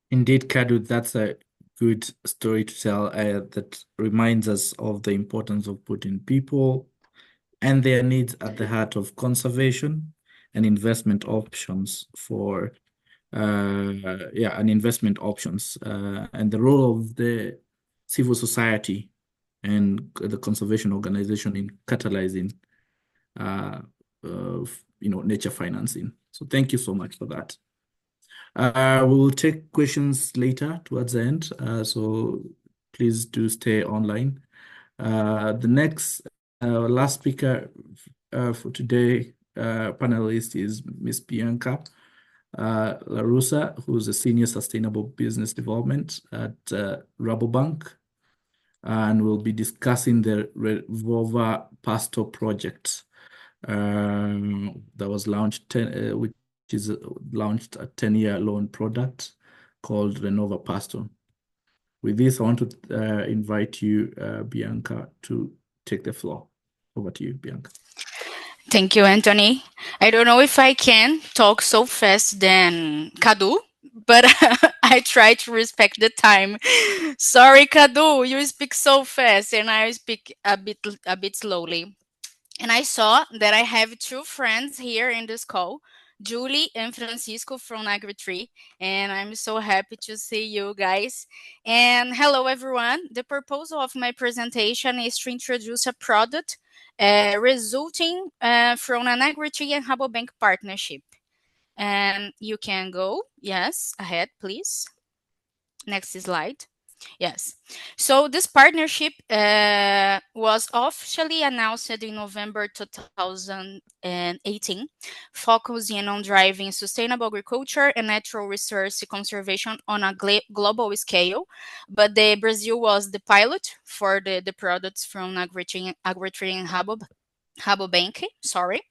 Indeed, Kadu, that's a good story to tell that reminds us of the importance of putting people and their needs at the heart of conservation and investment options and the role of the civil society and the conservation organization in catalyzing nature financing. So thank you so much for that. We will take questions later towards the end, so please do stay online. The next last speaker for today, panelist, is Ms. Bianca Larusa, who's a Senior Sustainable Business Development at Rabobank, and we'll be discussing the Revolver Pastor project that was launched, which is launched a 10-year loan product called Renova Pastor. With this, I want to invite you, Bianca, to take the floor. Over to you, Bianca. Thank you, Anthony. I don't know if I can talk so fast than Kadu, but I try to respect the time. Sorry, Kadu, you speak so fast and I speak a bit slowly. And I saw that I have two friends here in this call, Julie and Francisco from Agri3, and I'm so happy to see you guys. And hello, everyone. The purpose of my presentation is to introduce a product resulting from an Agri3 and Rabobank partnership. And you can go, yes, ahead, please. Next slide. Yes. So this partnership was officially announced in November 2018, focusing on driving sustainable agriculture and natural resource conservation on a global scale. But Brazil was the pilot for the products from Agri3 and Rabobank, sorry.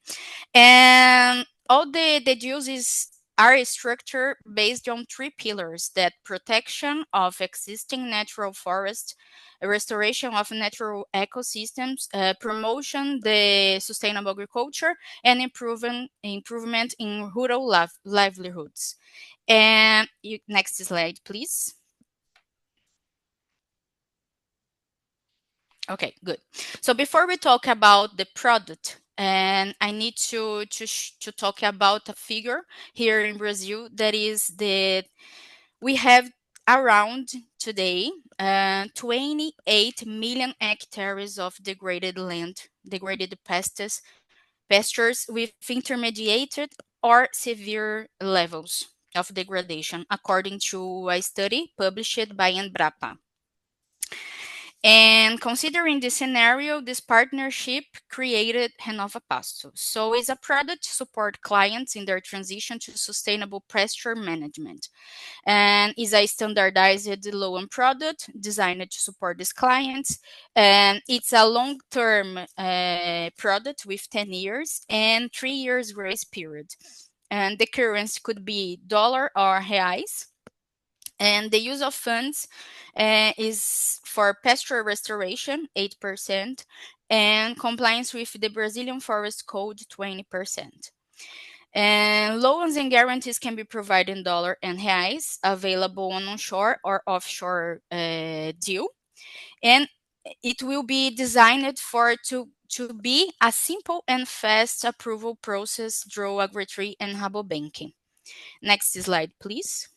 And all the deals are structured based on three pillars: that protection of existing natural forests, restoration of natural ecosystems, promotion the sustainable agriculture, and improvement in rural livelihoods. And next slide, please. Okay, good. So before we talk about the product, and I need to talk about a figure here in Brazil, that is that we have around today 28 million hectares of degraded land, degraded pastures with intermediate or severe levels of degradation, according to a study published by Embrapa. And considering this scenario, this partnership created Renova Pasto. So it's a product to support clients in their transition to sustainable pasture management, and is a standardized loan product designed to support these clients. And it's a long-term product with 10 years and 3 years grace period. And the currency could be dollar or reais. And the use of funds is for pasture restoration, 8%, and compliance with the Brazilian Forest Code, 20%. And loans and guarantees can be provided in dollar and reais, available on onshore or offshore deal. And it will be designed to be a simple and fast approval process through Agri3 and Rabobank. Next slide, please.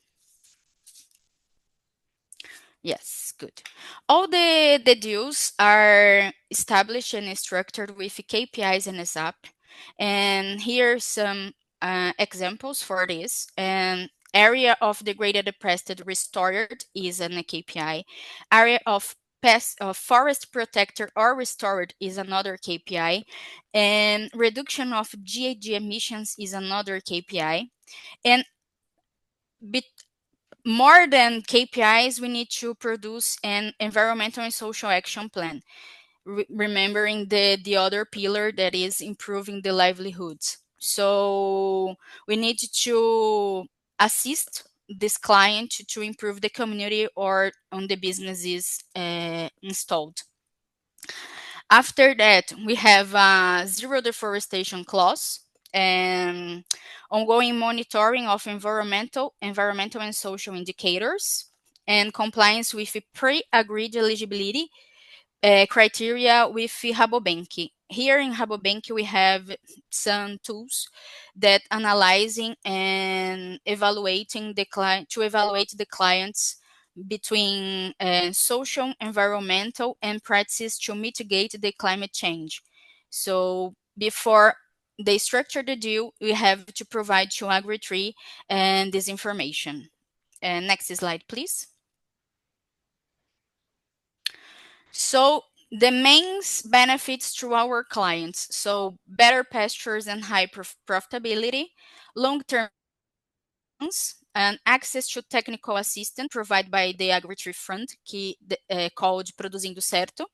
Yes, good. All the deals are established and structured with KPIs and SAP. And here are some examples for this. And area of degraded depressed restored is an KPI. Area of forest protected or restored is another KPI. And reduction of GHG emissions is another KPI. And more than KPIs, we need to produce an environmental and social action plan, remembering the other pillar, that is improving the livelihoods. So we need to assist this client to improve the community or on the businesses installed. After that, we have a zero deforestation clause and ongoing monitoring of environmental and social indicators, and compliance with pre-agreed eligibility criteria with Rabobank. Here in Rabobank, we have some tools that analyzing and evaluating the client, to evaluate the clients between social, environmental, and practices to mitigate the climate change. So before they structure the deal, we have to provide to Agri3 and this information. Next slide, please. So the main benefits to our clients, so better pastures and high profitability, long-term and access to technical assistance provided by the Agri3 Fund, called Produzindo Certo,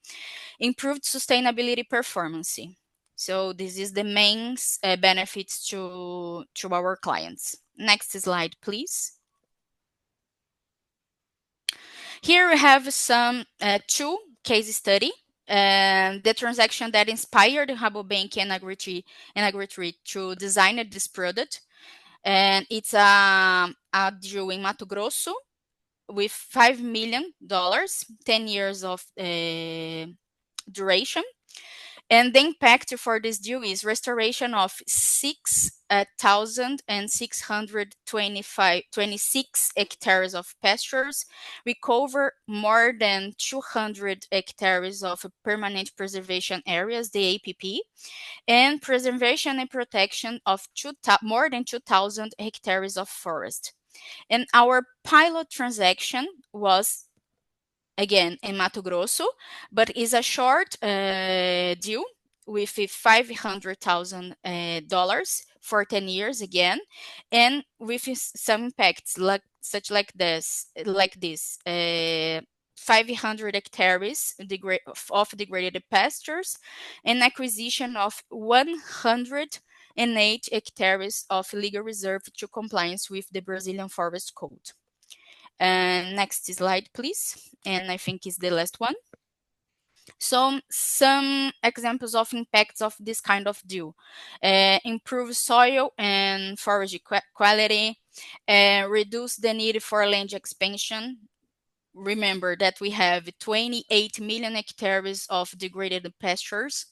improved sustainability performance. So this is the main benefits to our clients. Next slide, please. Here we have some two case study. The transaction that inspired Rabobank and Agri3 to design this product. And it's a deal in Mato Grosso with $5 million, 10 years of duration. And the impact for this deal is restoration of 6,626 hectares of pastures, recover more than 200 hectares of permanent preservation areas, the APP, and preservation and protection of more than 2,000 hectares of forest. And our pilot transaction was, again, in Mato Grosso, but is a short deal with $500,000 for 10 years again, and with some impacts like this 500 hectares of degraded pastures, and acquisition of 108 hectares of legal reserve to compliance with the Brazilian Forest Code. Next slide, please. And I think it's the last one. So some examples of impacts of this kind of deal: improve soil and forage quality, reduce the need for land expansion. Remember that we have 28 million hectares of degraded pastures.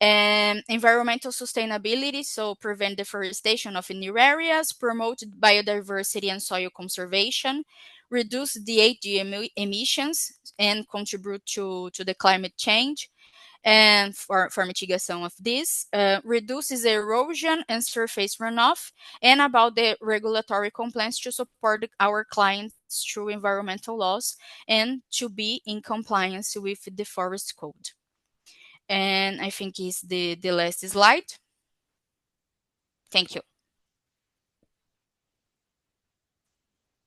And environmental sustainability, so prevent deforestation of new areas, promote biodiversity and soil conservation, reduce GHG emissions, and contribute to the climate change. And for mitigation of this, reduces erosion and surface runoff, and about the regulatory compliance to support our clients through environmental laws and to be in compliance with the forest code. And I think is the last slide. Thank you.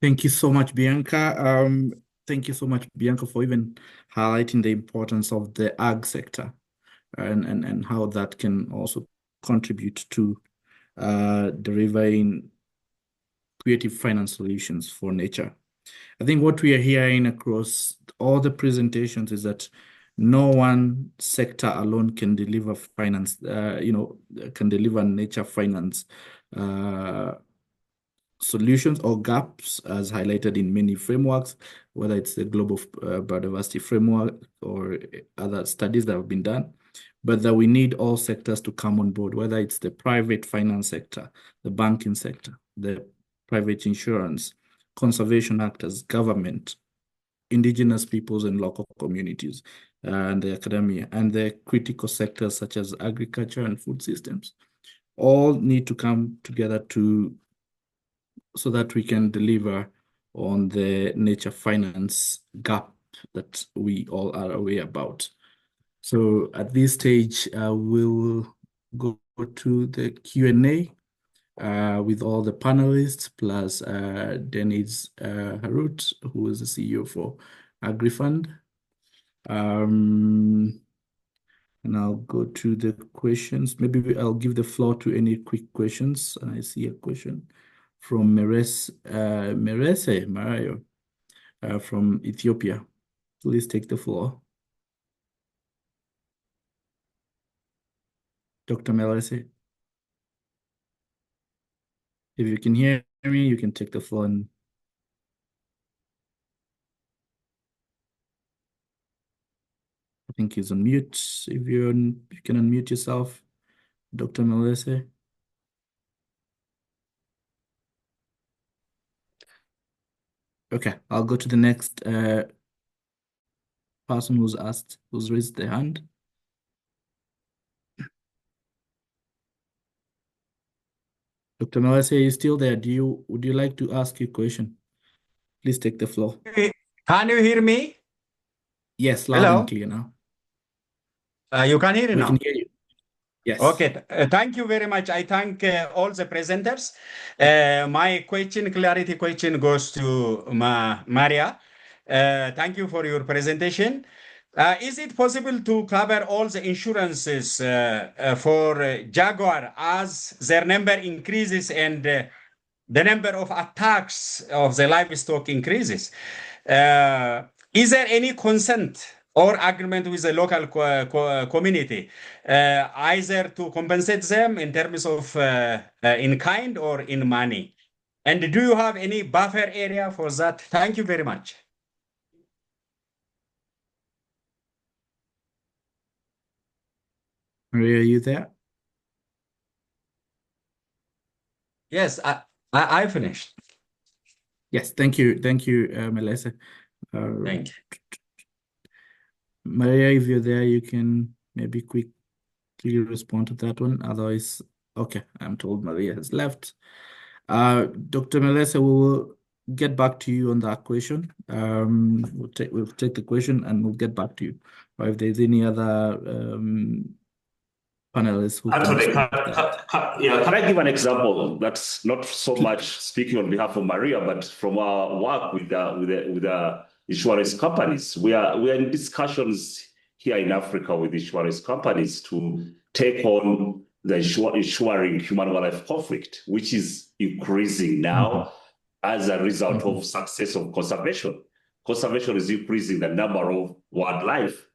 Thank you so much, Bianca. Thank you so much, Bianca, for even highlighting the importance of the ag sector and how that can also contribute to delivering creative finance solutions for nature. I think what we are hearing across all the presentations is that no one sector alone can deliver finance, can deliver nature finance solutions or gaps, as highlighted in many frameworks, whether it's the Global Biodiversity Framework or other studies that have been done, but that we need all sectors to come on board, whether it's the private finance sector, the banking sector, the private insurance, conservation actors, government, indigenous peoples and local communities, and the academia, and the critical sectors such as agriculture and food systems, all need to come together so that we can deliver on the nature finance gap that we all are aware about. So at this stage, we'll go to the Q&A with all the panelists, plus Dennis Harut, who is the CEO for AgriFund. And I'll go to the questions. Maybe I'll give the floor to any quick questions. And I see a question from Merese Marayo from Ethiopia. Please take the floor. Dr. Merese, if you can hear me, you can take the floor. And I think he's on mute. If you can unmute yourself, Dr. Merese. Okay, I'll go to the next person who's raised their hand. Dr. Merese, are you still there? Would you like to ask your question? Please take the floor. Can you hear me? Yes, loud and clear now. You can hear it now? We can hear you. Yes. Okay, thank you very much. I thank all the presenters. My clarity question goes to Maria. Thank you for your presentation. Is it possible to cover all the insurances for Jaguar as their number increases and the number of attacks of the livestock increases? Is there any consent or agreement with the local community, either to compensate them in terms of in kind or in money? And do you have any buffer area for that? Thank you very much. Maria, are you there? Yes, I finished. Yes, thank you, Melissa. Thank you. Maria, if you're there, you can maybe quickly respond to that one. Otherwise, okay, I'm told Maria has left. Dr. Melissa, we will get back to you on that question. We'll take the question and we'll get back to you. Or if there's any other panelists who can I give an example? That's not so much speaking on behalf of Maria, but from our work with the insurance companies. We are in discussions here in Africa with insurance companies to take on the insuring human-wildlife conflict, which is increasing now as a result of success of conservation. Conservation is increasing the number of wildlife,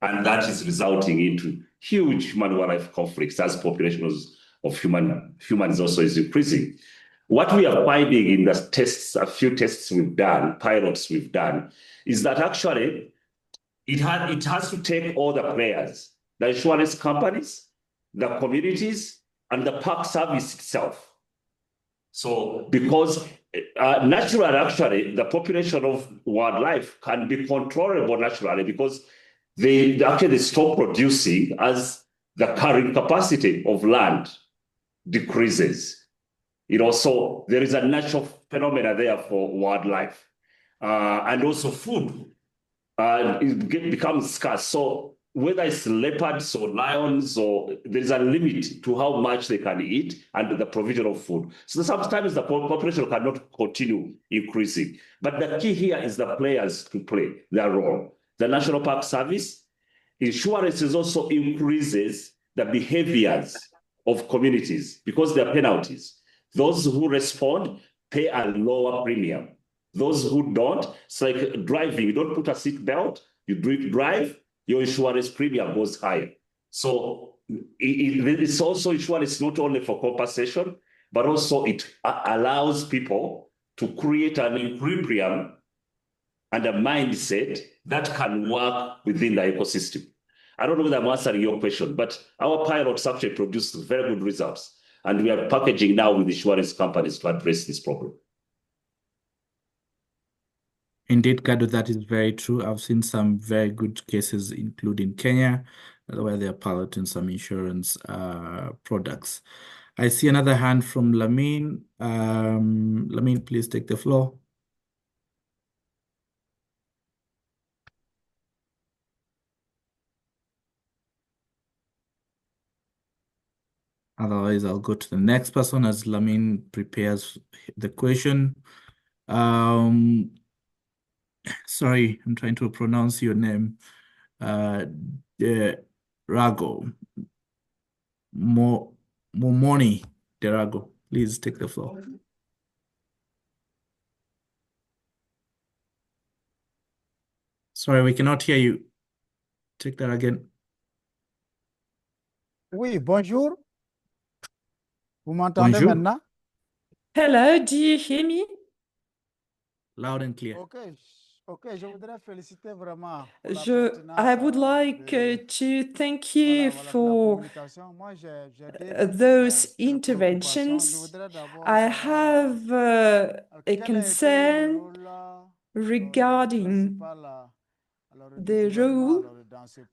and that is resulting into huge human-wildlife conflicts as populations of humans also is increasing. What we are finding in the tests, a few tests we've done, pilots we've done, is that actually it has to take all the players the insurance companies, the communities, and the park service itself. So because naturally, actually, the population of wildlife can be controllable naturally because they actually stop producing as the carrying capacity of land decreases. So there is a natural phenomena there for wildlife. And also food it becomes scarce. So whether it's leopards or lions, or there is a limit to how much they can eat and the provision of food. So sometimes the population cannot continue increasing. But the key here is the players to play their role. The National Park Service, insurance is also increases the behaviors of communities because there are penalties. Those who respond pay a lower premium. Those who don't, it's like driving. You don't put a seat belt, you drive, your insurance premium goes higher. So it's also insurance not only for compensation, but also it allows people to create an equilibrium and a mindset that can work within the ecosystem. I don't know whether I'm answering your question, but our pilots actually produced very good results. And we are packaging now with insurance companies to address this problem. Indeed, Kadu, that is very true. I've seen some very good cases, including Kenya, where they are piloting some insurance products. I see another hand from Lamin. Lamin, please take the floor. Otherwise, I'll go to the next person as Lamin prepares the question. Sorry, I'm trying to pronounce your name. Rago. Momoni Derago. Please take the floor. Sorry, we cannot hear you. Take that again. Oui, bonjour. Vous m'entendez Bonjour. maintenant? Hello, do you hear me? Loud and clear. Ok, je voudrais féliciter vraiment pour la I would like to thank you for those interventions. I have a concern regarding the role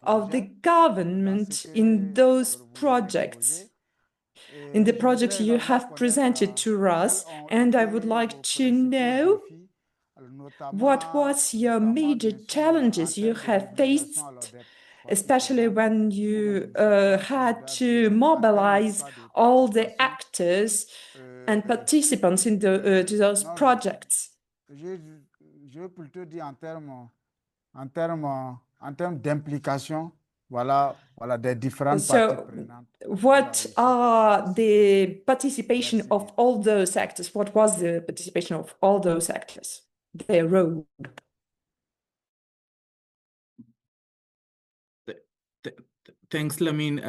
of the government in those projects, in the projects you have presented to us, and I would like to know what was your major challenges you have faced, especially when you had to mobilize all the actors and participants in to those projects? Je veux plutôt dire en termes d'implication, voilà, des différentes parties prenantes. What are the participation of all those actors? What was the participation of all those actors? Their role? Thanks, Lamin.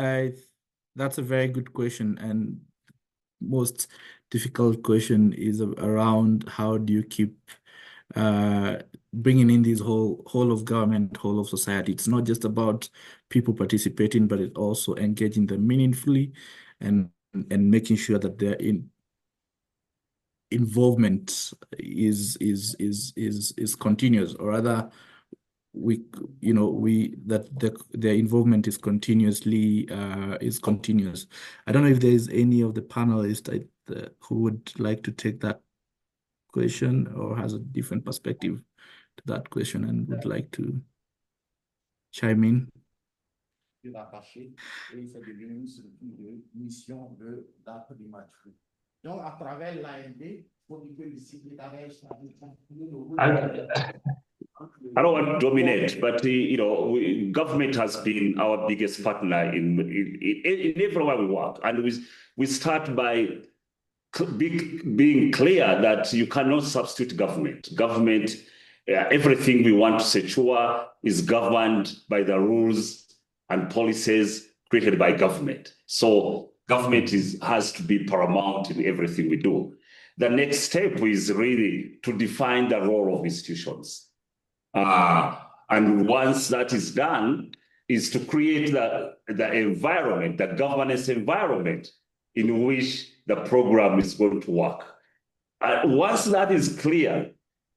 That's a very good question, and most difficult question is around how do you keep bringing in this whole of government, whole of society. It's not just about people participating, but it's also engaging them meaningfully and making sure that their involvement is continuous, or rather their involvement is continuous. I don't know if there is any of the panelists who would like to take that question or has a different perspective to that question and would like to chime in. I don't want to dominate, but government has been our biggest partner in everywhere we work, and we start by being clear that you cannot substitute government. Government, everything we want to secure is governed by the rules and policies created by government. So government has to be paramount in everything we do. The next step is really to define the role of institutions. And once that is done, is to create the environment, the governance environment in which the program is going to work. Once that is clear,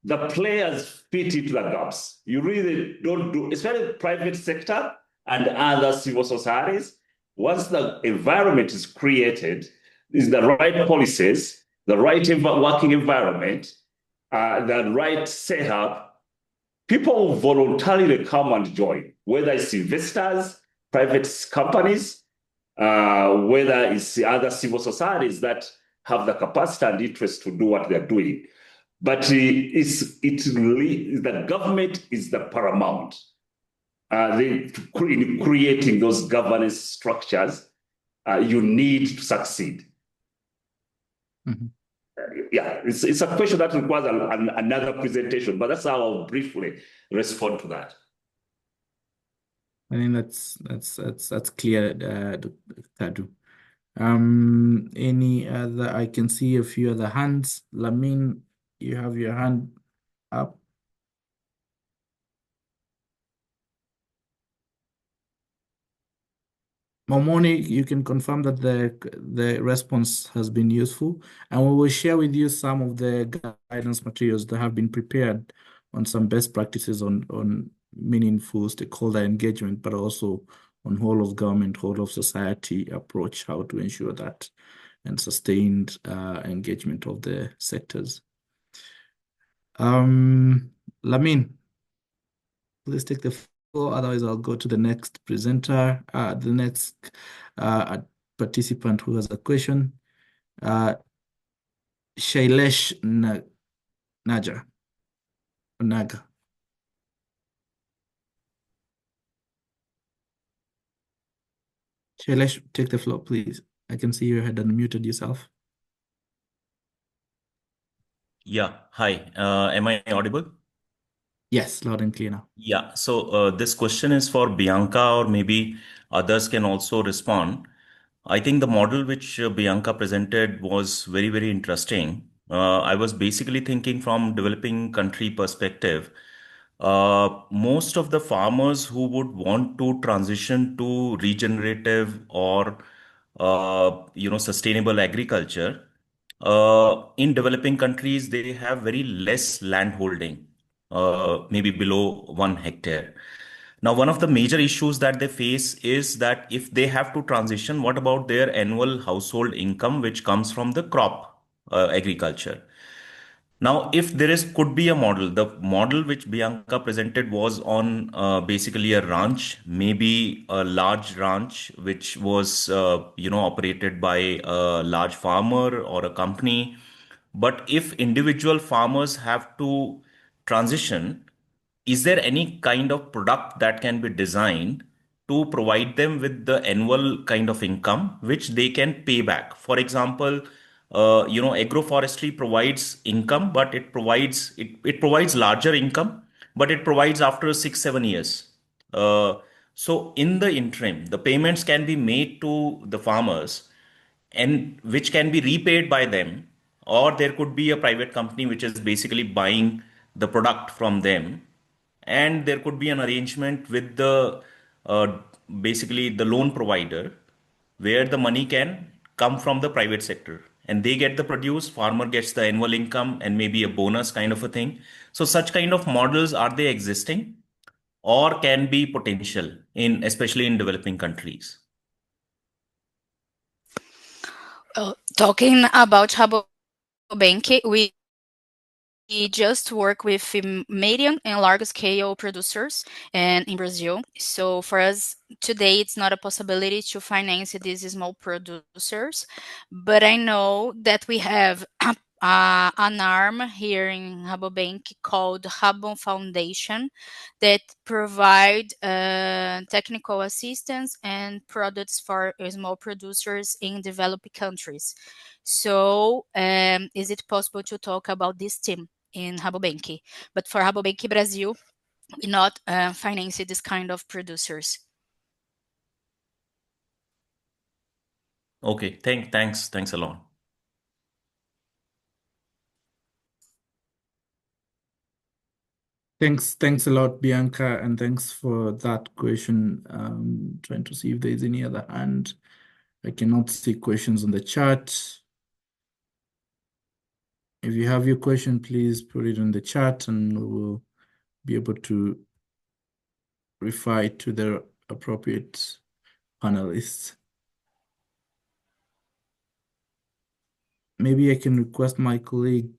the players fit into the gaps. You really don't do, especially private sector and other civil societies. Once the environment is created, is the right policies, the right working environment, the right setup, people will voluntarily come and join, whether it's investors, private companies, whether it's other civil societies that have the capacity and interest to do what they're doing. But the government is the paramount in creating those governance structures. You need to succeed. Mm-hmm. Yeah, it's a question that requires another presentation, but that's how I'll briefly respond to that. I think that's clear, Kadu. Any other? I can see a few other hands. Lamin, you have your hand up. Momoni, you can confirm that the response has been useful, and we will share with you some of the guidance materials that have been prepared on some best practices on meaningful stakeholder engagement, but also on whole of government, whole of society approach, how to ensure that and sustained engagement of the sectors. Lamin, please take the floor. Otherwise, I'll go to the next presenter, the next participant who has a question. Shailesh Naga. Shailesh, take the floor, please. I can see you had unmuted yourself. Yeah, hi. Am I audible? Yes, loud and clear now. Yeah, so this question is for Bianca, or maybe others can also respond. I think the model which Bianca presented was very, very interesting. I was basically thinking from developing country perspective. Most of the farmers who would want to transition to regenerative or sustainable agriculture, in developing countries, they have very less land holding, maybe below 1 hectare. Now, one of the major issues that they face is that if they have to transition, what about their annual household income, which comes from the crop agriculture? Now, if there is could be a model, the model which Bianca presented was on basically a ranch, maybe a large ranch, which was operated by a large farmer or a company. But if individual farmers have to transition, is there any kind of product that can be designed to provide them with the annual kind of income which they can pay back? For example, agroforestry provides income, but it provides larger income, but it provides after 6-7 years. So in the interim, the payments can be made to the farmers and which can be repaid by them, or there could be a private company which is basically buying the product from them, and there could be an arrangement with the uh, basically the loan provider where the money can come from the private sector and they get the produce, farmer gets the annual income and maybe a bonus kind of a thing. So such kind of models, are they existing or can be potential in especially in developing countries? Talking about Rabobank, we just work with medium and large scale producers and in Brazil. So for us today, it's not a possibility to finance these small producers, but I know that we have an arm here in Rabobank called Rabo Foundation that provide technical assistance and products for small producers in developed countries. So is it possible to talk about this team in Rabobank? But for Rabobank Brazil, we not finance this kind of producers. Okay, thanks a lot. Thanks a lot, Bianca, and thanks for that question. Trying to see if there's any other hand. I cannot see questions on the chat. If you have your question, please put it in the chat and we'll be able to refer it to the appropriate panelists. Maybe I can request my colleague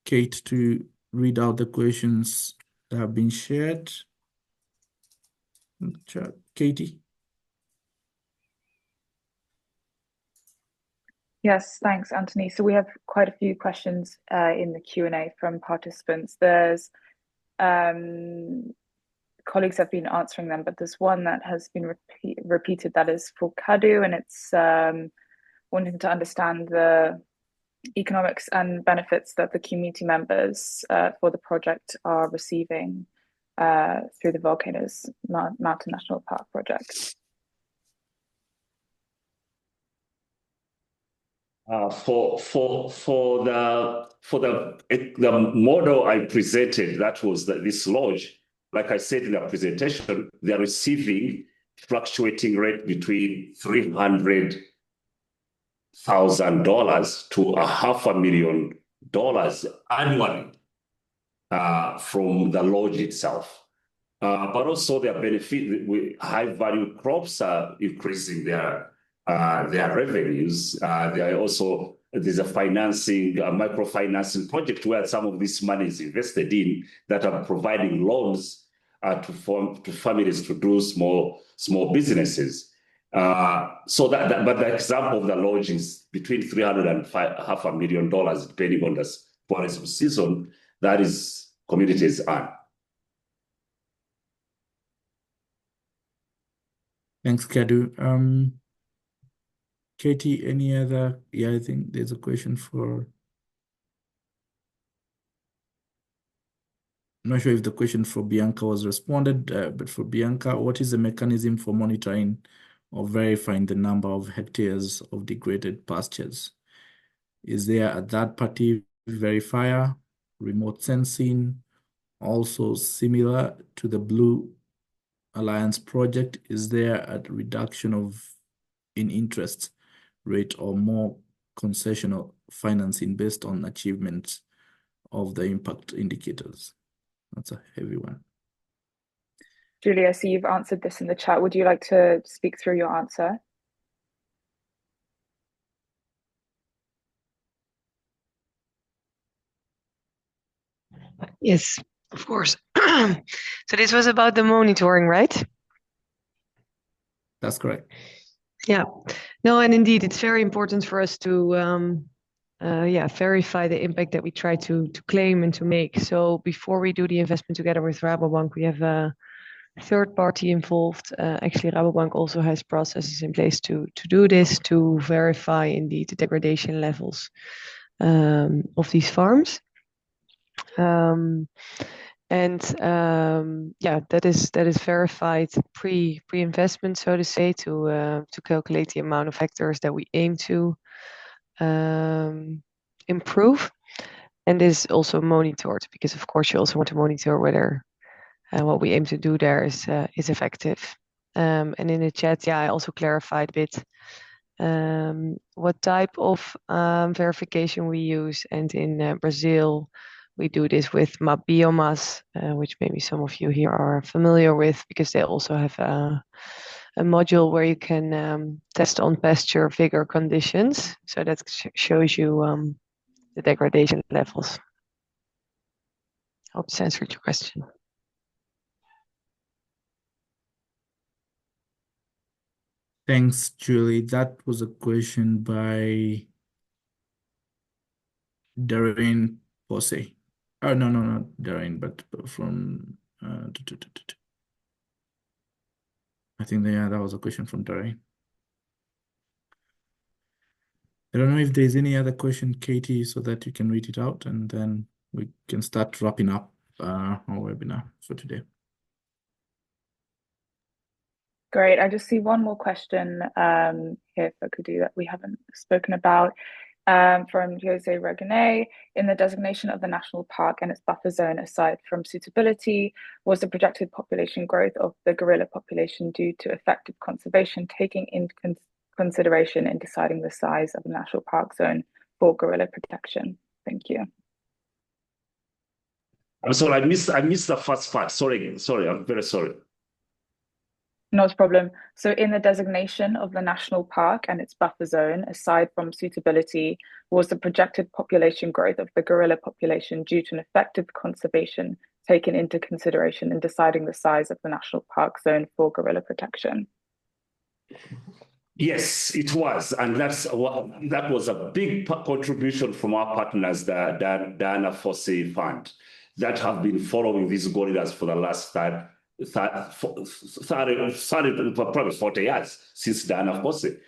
Kate to read out the questions that have been shared in the chat. Katie? Yes, thanks, Anthony. So we have quite a few questions in the Q&A from participants. There's colleagues have been answering them, but there's one that has been repeated that is for Kadu, and it's wanting to understand the economics and benefits that the community members for the project are receiving through the Volcanoes Mountain National Park project. For the model I presented, that was this lodge. Like I said in the presentation, they are receiving fluctuating rate between $300,000 to $500,000 annually from the lodge itself. But also their benefit with high value crops are increasing their revenues. There's a microfinancing project where some of this money is invested in that are providing loans to families to do small businesses. But the example of the lodge is between $300,000 and $500,000, depending on the tourism season. That is communities earn. Thanks, Kadu. Katie, any other? Yeah, I think there's a question for... I'm not sure if the question for Bianca was responded, but for Bianca, what is the mechanism for monitoring or verifying the number of hectares of degraded pastures? Is there a third-party verifier, remote sensing, also similar to the Blue Alliance project? Is there a reduction in interest rate or more concessional financing based on achievements of the impact indicators? That's a heavy one. Julia, so you've answered this in the chat. Would you like to speak through your answer? Yes, of course. So this was about the monitoring, right? That's correct. Yeah. No, and indeed, it's very important for us to verify the impact that we try to claim and to make. So before we do the investment together with Rabobank, we have a third party involved. Actually, Rabobank also has processes in place to do this, to verify indeed the degradation levels of these farms. That is verified pre-investment, so to say, to calculate the amount of hectares that we aim to improve, and is also monitored, because of course you also want to monitor whether what we aim to do there is effective. And in the chat, I also clarified a bit what type of verification we use, and in Brazil we do this with MapBiomas, which maybe some of you here are familiar with, because they also have a module where you can test on pasture vigor conditions. So that shows you the degradation levels. Hope this answered your question. Thanks, Julie. That was a question by Darren Pose. Oh, no, not Darren, but from... I think that was a question from Darren. I don't know if there's any other question, Katie, so that you can read it out, and then we can start wrapping up our webinar for today. Great. I just see one more question here, if I could do that, we haven't spoken about. From Jose Reganet, in the designation of the national park and its buffer zone, aside from suitability, was the projected population growth of the gorilla population due to effective conservation, taking into consideration in deciding the size of the national park zone for gorilla protection? Thank you. I'm sorry, I missed the first part. Sorry, I'm very sorry. Not a problem. So in the designation of the national park and its buffer zone, aside from suitability, was the projected population growth of the gorilla population due to an effective conservation taken into consideration in deciding the size of the national park zone for gorilla protection? Yes, it was. And that was a big contribution from our partners, the Diana Fossey Fund, that have been following these gorillas for the last 30, probably 40 years since Diana Fossey.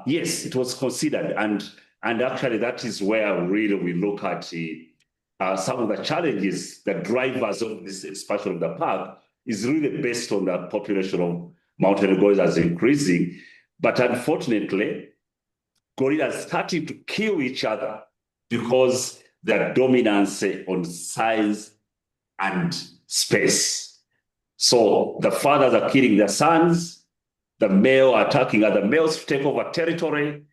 Yes, it was considered. And actually, that is where really we look at some of the challenges, the drivers of this expansion of the park is really based on the population of mountain gorillas increasing. But unfortunately, gorillas starting to kill each other because their dominance on size and space. So the fathers are killing their sons, the male attacking other males to take over territory,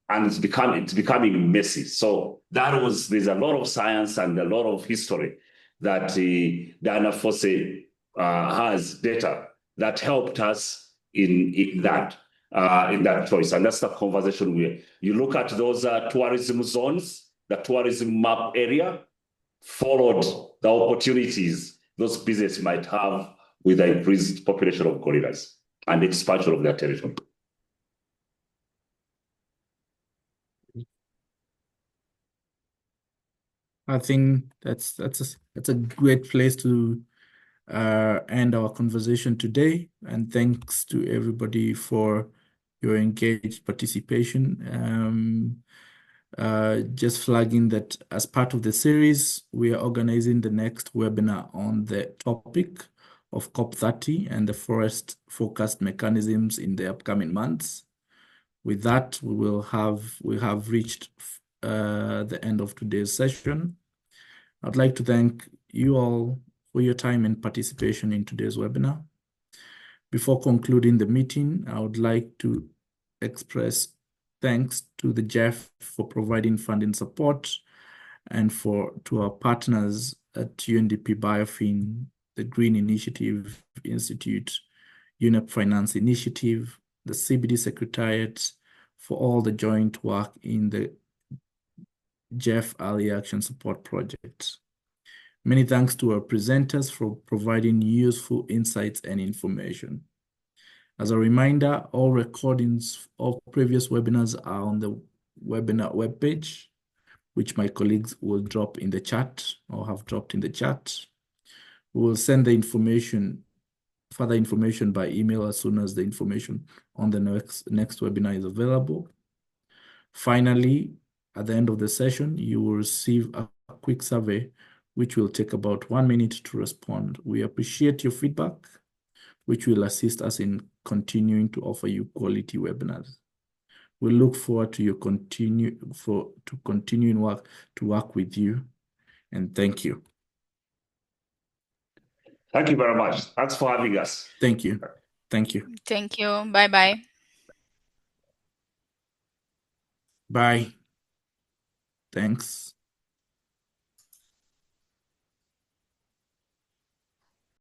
and it's becoming messy. So there's a lot of science and a lot of history that Diana Fossey has data that helped us in that choice. And that's the conversation you look at those tourism zones, the tourism map area, followed the opportunities those businesses might have with the increased population of gorillas and the expansion of their territory. I think that's a great place to end our conversation today. And thanks to everybody for your engaged participation. Just flagging that as part of the series, we are organizing the next webinar on the topic of COP30 and the forest forecast mechanisms in the upcoming months. With that, we have reached the end of today's session. I'd like to thank you all for your time and participation in today's webinar. Before concluding the meeting, I would like to express thanks to the GEF for providing funding support and to our partners at UNDP Biofin, the Green Initiative Institute, UNEP Finance Initiative, the CBD Secretariat for all the joint work in the GEF Early Action Support Project. Many thanks to our presenters for providing useful insights and information. As a reminder, all recordings of previous webinars are on the webinar webpage, which my colleagues will drop in the chat or have dropped in the chat. We will send the further information by email as soon as the information on the next webinar is available. Finally, at the end of the session, you will receive a quick survey, which will take about 1 minute to respond. We appreciate your feedback, which will assist us in continuing to offer you quality webinars. We look forward to your continuing work with you, and thank you. Thank you very much. Thanks for having us. Thank you. Thank you. Thank you. Bye-bye. Bye. Thanks.